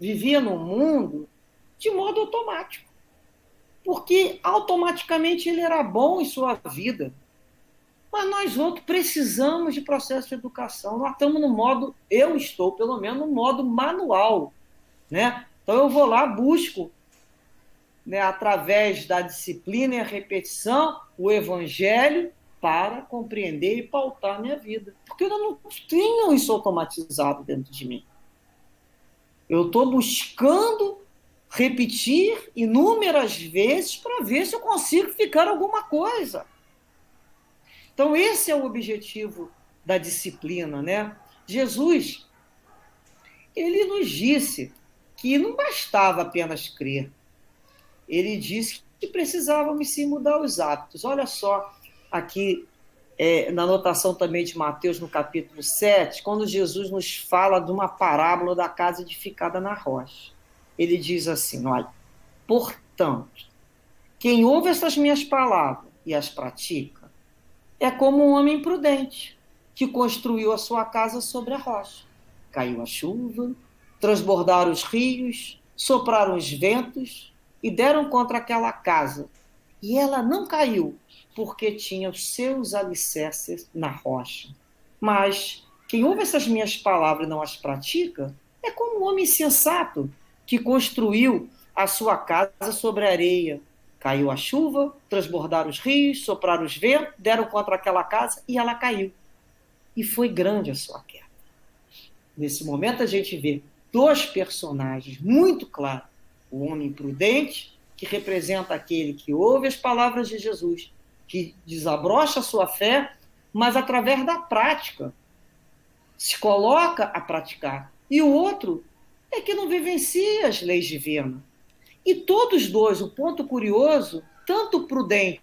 vivia no mundo de modo automático, porque automaticamente ele era bom em sua vida. Mas nós outros precisamos de processo de educação. Nós estamos no modo, eu estou, pelo menos, no modo manual, né? Então eu vou lá, busco, né, através da disciplina e a repetição, o evangelho para compreender e pautar a minha vida. Porque eu não tenho isso automatizado dentro de mim. Eu estou buscando repetir inúmeras vezes para ver se eu consigo ficar alguma coisa. Então, esse é o objetivo da disciplina, né? Jesus, ele nos disse que não bastava apenas crer. Ele disse que precisávamos sim mudar os hábitos. Olha só, aqui na anotação também de Mateus, no capítulo 7, quando Jesus nos fala de uma parábola da casa edificada na rocha. Ele diz assim, olha, portanto, quem ouve essas minhas palavras e as pratica, é como um homem prudente, que construiu a sua casa sobre a rocha. Caiu a chuva, transbordaram os rios, sopraram os ventos e deram contra aquela casa. E ela não caiu, porque tinha os seus alicerces na rocha. Mas quem ouve essas minhas palavras e não as pratica, é como um homem insensato, que construiu a sua casa sobre a areia. Caiu a chuva, transbordaram os rios, sopraram os ventos, deram contra aquela casa e ela caiu. E foi grande a sua queda. Nesse momento a gente vê dois personagens muito claros. O homem prudente, que representa aquele que ouve as palavras de Jesus, que desabrocha a sua fé, mas através da prática se coloca a praticar. E o outro é que não vivencia as leis divinas. E todos dois, o ponto curioso, tanto o prudente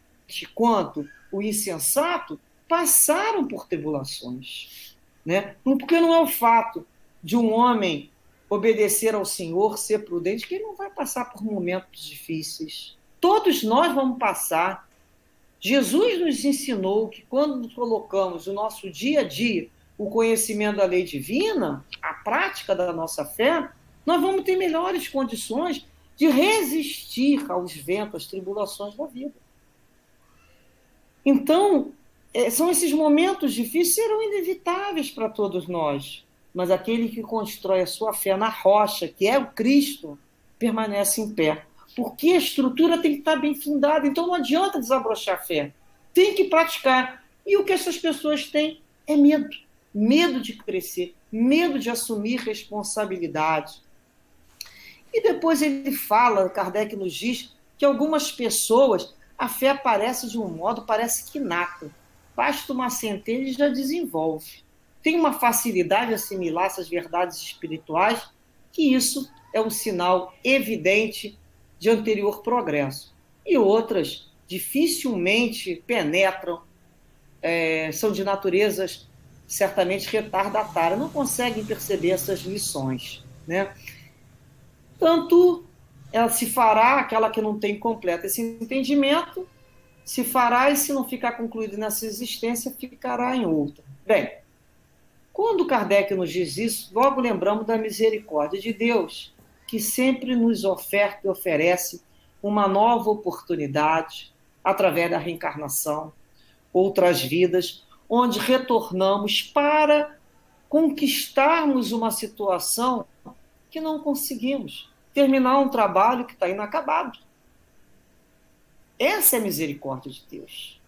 quanto o insensato, passaram por tribulações, né? Porque não é o fato de um homem obedecer ao Senhor, ser prudente, que ele não vai passar por momentos difíceis. Todos nós vamos passar. Jesus nos ensinou que quando colocamos o nosso dia a dia, o conhecimento da lei divina, a prática da nossa fé, nós vamos ter melhores condições de resistir aos ventos, às tribulações da vida. Então, são esses momentos difíceis, serão inevitáveis para todos nós, mas aquele que constrói a sua fé na rocha, que é o Cristo, permanece em pé, porque a estrutura tem que estar bem fundada, então não adianta desabrochar a fé, tem que praticar. E o que essas pessoas têm é medo, medo de crescer, medo de assumir responsabilidade. E depois ele fala, Kardec nos diz, que algumas pessoas, a fé aparece de um modo, parece que inata. Basta uma centelha e já desenvolve. Tem uma facilidade de assimilar essas verdades espirituais, que isso é um sinal evidente de anterior progresso. E outras dificilmente penetram, são de naturezas certamente retardatárias, não conseguem perceber essas lições, né? tanto ela se fará, aquela que não tem completo esse entendimento, se fará e se não ficar concluído nessa existência, ficará em outra. Bem, quando Kardec nos diz isso, logo lembramos da misericórdia de Deus, que sempre nos oferta e oferece uma nova oportunidade através da reencarnação, outras vidas, onde retornamos para conquistarmos uma situação que não conseguimos, terminar um trabalho que está inacabado. Essa é a misericórdia de Deus.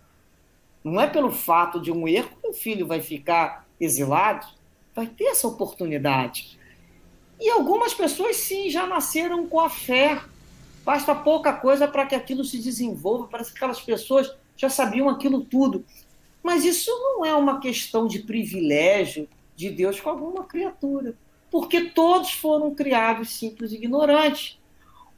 Não é pelo fato de um erro que o filho vai ficar exilado, vai ter essa oportunidade. E algumas pessoas, sim, já nasceram com a fé. Basta pouca coisa para que aquilo se desenvolva. Parece que aquelas pessoas já sabiam aquilo tudo. Mas isso não é uma questão de privilégio de Deus com alguma criatura, porque todos foram criados simples e ignorantes.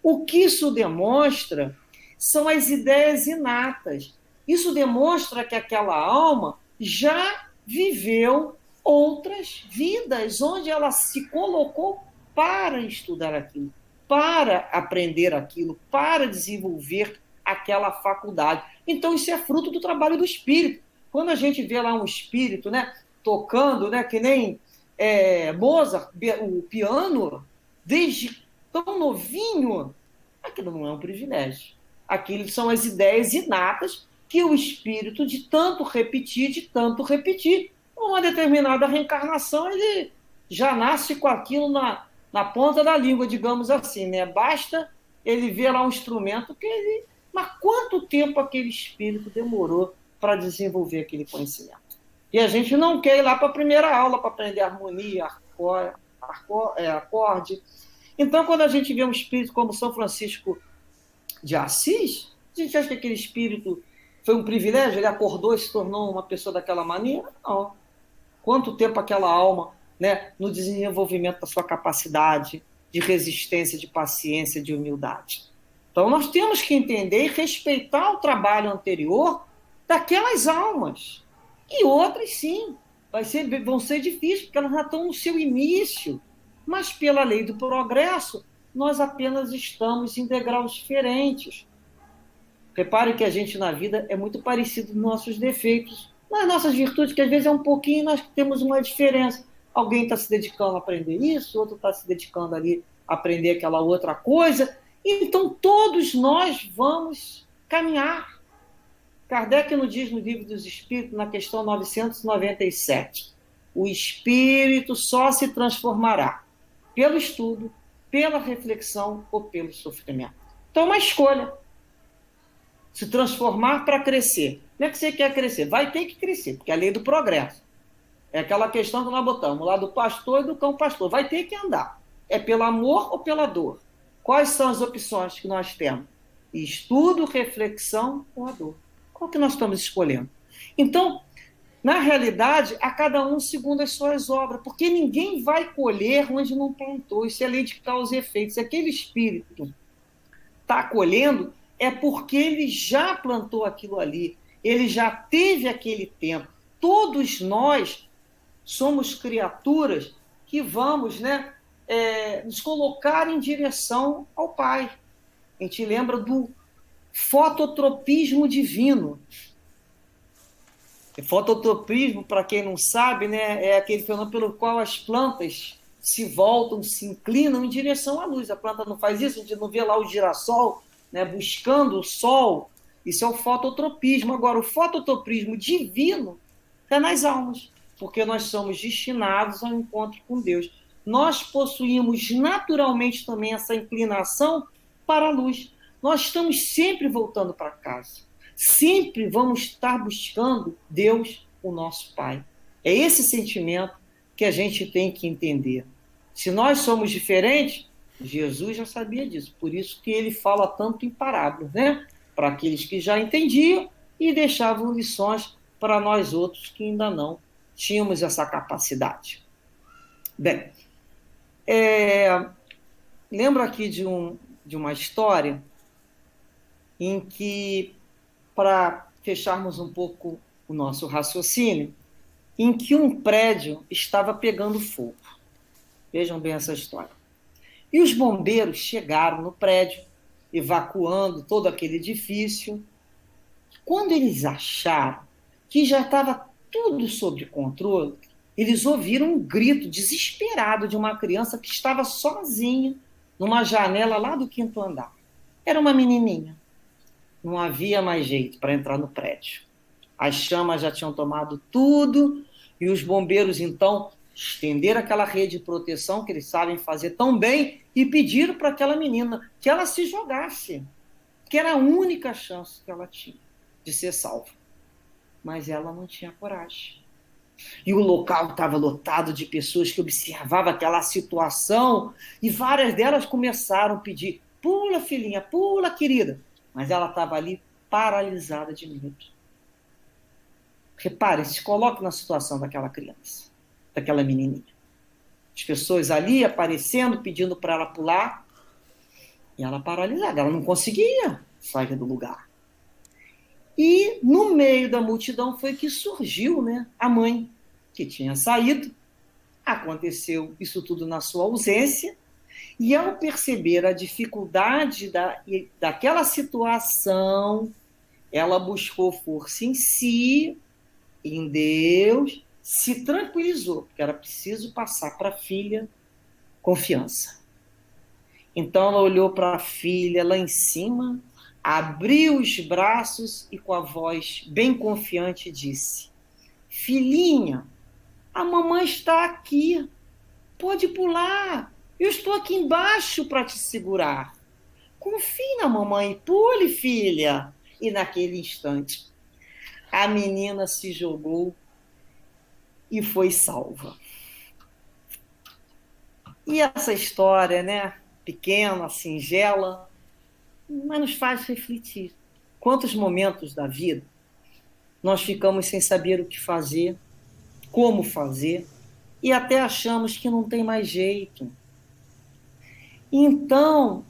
O que isso demonstra são as ideias inatas. Isso demonstra que aquela alma já viveu outras vidas, onde ela se colocou para estudar aquilo, para aprender aquilo, para desenvolver aquela faculdade. Então, isso é fruto do trabalho do espírito. Quando a gente vê lá um espírito, né, tocando, né, que nem Mozart, o piano, desde tão novinho, aquilo não é um privilégio. Aquilo são as ideias inatas que o espírito, de tanto repetir, numa determinada reencarnação, ele já nasce com aquilo na ponta da língua, digamos assim, né? Basta ele ver lá um instrumento que ele... Mas quanto tempo aquele espírito demorou para desenvolver aquele conhecimento? E a gente não quer ir lá para a primeira aula para aprender harmonia, acorde. Então, quando a gente vê um espírito como São Francisco de Assis, a gente acha que aquele espírito foi um privilégio, ele acordou e se tornou uma pessoa daquela maneira? Não. Quanto tempo aquela alma, né, no desenvolvimento da sua capacidade de resistência, de paciência, de humildade. Então, nós temos que entender e respeitar o trabalho anterior daquelas almas. E outras, sim, vão ser difíceis, porque elas já estão no seu início. Mas, pela lei do progresso, nós apenas estamos em degraus diferentes. Repare que a gente, na vida, é muito parecido nos nossos defeitos, nas nossas virtudes, que às vezes é um pouquinho, nós temos uma diferença. Alguém está se dedicando a aprender isso, outro está se dedicando ali a aprender aquela outra coisa. Então, todos nós vamos caminhar. Kardec nos diz no Livro dos Espíritos, na questão 997, o espírito só se transformará pelo estudo, pela reflexão ou pelo sofrimento. Então, é uma escolha. Se transformar para crescer. Não é que você quer crescer, vai ter que crescer, porque é a lei do progresso. É aquela questão que nós botamos lá do pastor e do cão pastor. Vai ter que andar. É pelo amor ou pela dor? Quais são as opções que nós temos? Estudo, reflexão ou a dor? Qual que nós estamos escolhendo? Então, na realidade, a cada um segundo as suas obras, porque ninguém vai colher onde não plantou. Isso é lei de causa e efeito. Se aquele espírito está colhendo, é porque ele já plantou aquilo ali, ele já teve aquele tempo. Todos nós somos criaturas que vamos, né, nos colocar em direção ao Pai. A gente lembra do fototropismo divino. Fototropismo, para quem não sabe, né, é aquele fenômeno pelo qual as plantas se voltam, se inclinam em direção à luz. A planta não faz isso, a gente não vê lá o girassol, né, buscando o sol. Isso é o fototropismo. Agora, o fototropismo divino é nas almas, porque nós somos destinados ao encontro com Deus. Nós possuímos naturalmente também essa inclinação para a luz. Nós estamos sempre voltando para casa. Sempre vamos estar buscando Deus, o nosso Pai. É esse sentimento que a gente tem que entender. Se nós somos diferentes, Jesus já sabia disso, por isso que ele fala tanto em parábolas, né? Para aqueles que já entendiam e deixavam lições para nós outros que ainda não tínhamos essa capacidade. Bem, lembro aqui de uma história em que, para fecharmos um pouco o nosso raciocínio, em que um prédio estava pegando fogo. Vejam bem essa história. E os bombeiros chegaram no prédio, evacuando todo aquele edifício. Quando eles acharam que já estava tudo sob controle, eles ouviram um grito desesperado de uma criança que estava sozinha numa janela lá do quinto andar. Era uma menininha. Não havia mais jeito para entrar no prédio. As chamas já tinham tomado tudo e os bombeiros, então, estenderam aquela rede de proteção que eles sabem fazer tão bem e pediram para aquela menina que ela se jogasse, que era a única chance que ela tinha de ser salva. Mas ela não tinha coragem. E o local estava lotado de pessoas que observavam aquela situação e várias delas começaram a pedir: pula, filhinha, pula, querida. Mas ela estava ali paralisada de medo. Repare, se coloque na situação daquela criança, daquela menininha. As pessoas ali aparecendo, pedindo para ela pular, e ela paralisada, ela não conseguia sair do lugar. E no meio da multidão foi que surgiu, né, a mãe, que tinha saído. Aconteceu isso tudo na sua ausência, e ao perceber a dificuldade daquela situação, ela buscou força em si, em Deus, se tranquilizou, porque era preciso passar para a filha confiança. Então ela olhou para a filha lá em cima, abriu os braços e com a voz bem confiante disse: filhinha, a mamãe está aqui, pode pular, eu estou aqui embaixo para te segurar. Confie na mamãe, pule, filha. E naquele instante, a menina se jogou e foi salva. E essa história, né, pequena, singela, mas nos faz refletir. Quantos momentos da vida nós ficamos sem saber o que fazer, como fazer, e até achamos que não tem mais jeito. Então,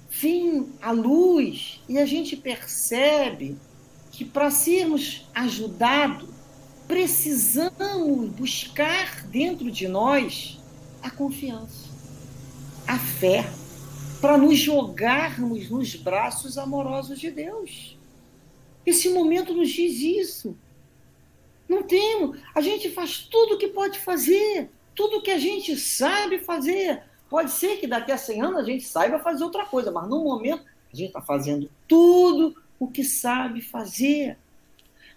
vem a luz e a gente percebe que para sermos ajudados, precisamos buscar dentro de nós a confiança, a fé, para nos jogarmos nos braços amorosos de Deus. Esse momento nos diz isso. Não temos. A gente faz tudo o que pode fazer, tudo o que a gente sabe fazer. Pode ser que daqui a 100 anos a gente saiba fazer outra coisa, mas no momento a gente está fazendo tudo o que sabe fazer.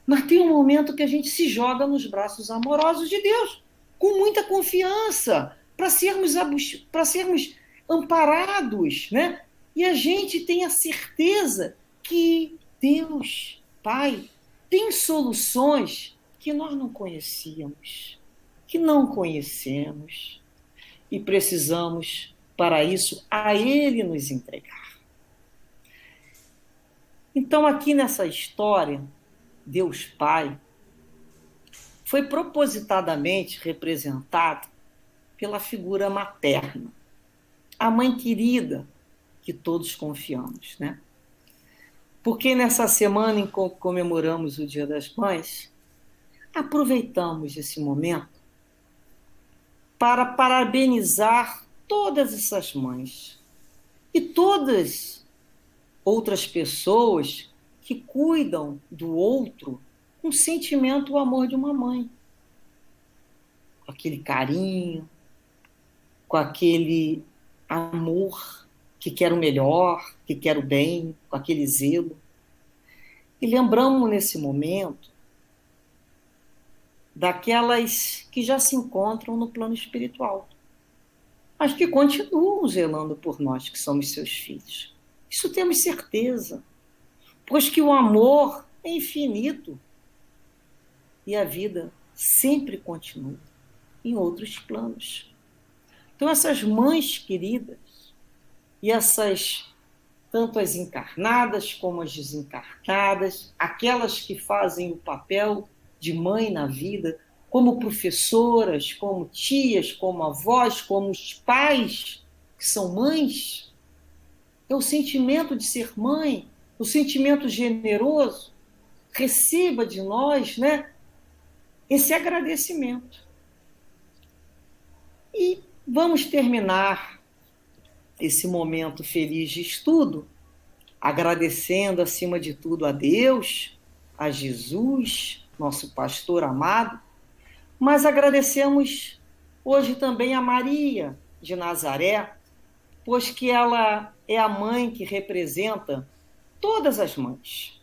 Mas tem um momento que a gente se joga nos braços amorosos de Deus, com muita confiança, para sermos amparados, né? E a gente tem a certeza que Deus, Pai, tem soluções que nós não conhecíamos, que não conhecemos, e precisamos, para isso, a Ele nos entregar. Então, aqui nessa história, Deus Pai foi propositadamente representado pela figura materna, a mãe querida que todos confiamos, né? Porque nessa semana em que comemoramos o Dia das Mães, aproveitamos esse momento para parabenizar todas essas mães e todas outras pessoas que cuidam do outro com o sentimento, o amor de uma mãe. Com aquele carinho, com aquele amor que quer o melhor, que quer o bem, com aquele zelo. E lembramos nesse momento daquelas que já se encontram no plano espiritual, mas que continuam zelando por nós, que somos seus filhos. Isso temos certeza, pois que o amor é infinito e a vida sempre continua em outros planos. Então essas mães queridas e essas, tanto as encarnadas como as desencarnadas, aquelas que fazem o papel de mãe na vida, como professoras, como tias, como avós, como os pais que são mães, é o sentimento de ser mãe, o sentimento generoso, receba de nós, né, esse agradecimento. E vamos terminar esse momento feliz de estudo, agradecendo acima de tudo a Deus, a Jesus, nosso pastor amado, mas agradecemos hoje também a Maria de Nazaré, pois que ela é a mãe que representa todas as mães.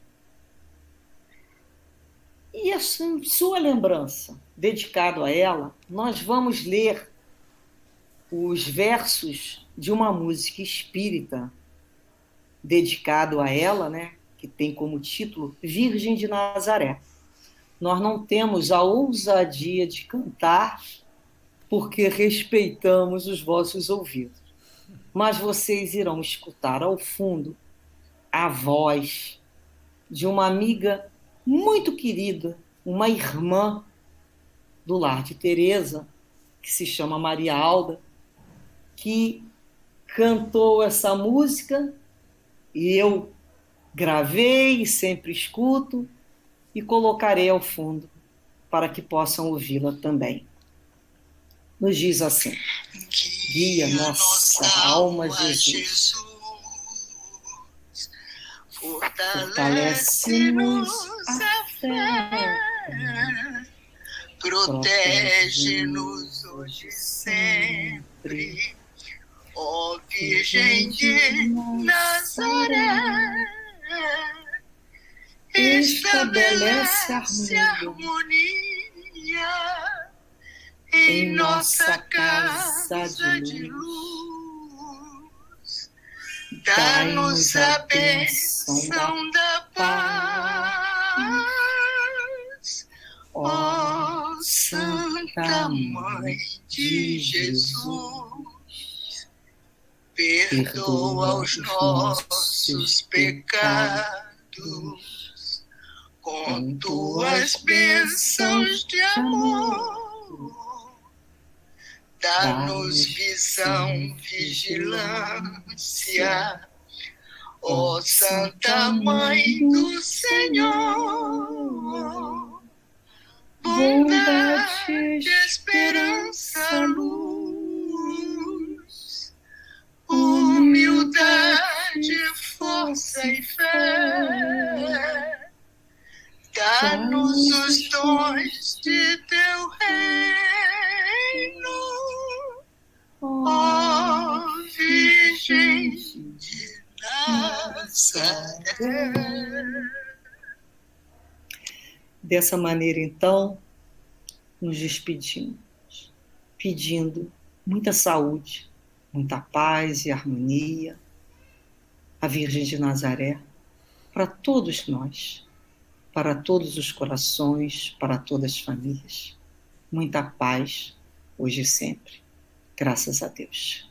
E em sua lembrança, dedicado a ela, nós vamos ler os versos de uma música espírita dedicado a ela, né, que tem como título Virgem de Nazaré. Nós não temos a ousadia de cantar porque respeitamos os vossos ouvidos, mas vocês irão escutar ao fundo a voz de uma amiga muito querida, uma irmã do lar de Teresa, que se chama Maria Alda, que cantou essa música e eu gravei e sempre escuto e colocarei ao fundo para que possam ouvi-la também. Nos diz assim: guia nossa alma, Jesus, fortalece-nos a fé, protege-nos hoje e sempre, ó Virgem de Nazaré, estabelece harmonia em nossa casa de luz, dá-nos a bênção da paz, ó Santa Mãe de Jesus, perdoa os nossos pecados com tuas bênçãos de amor. Dá-nos visão, vigilância, ó Santa Mãe do Senhor. Bondade, esperança, luz, humildade, força e fé. Dá-nos os dons de teu reino, ó Virgem de Nazaré. Dessa maneira, então, nos despedimos, pedindo muita saúde, muita paz e harmonia à Virgem de Nazaré para todos nós, para todos os corações, para todas as famílias. Muita paz, hoje e sempre. Graças a Deus.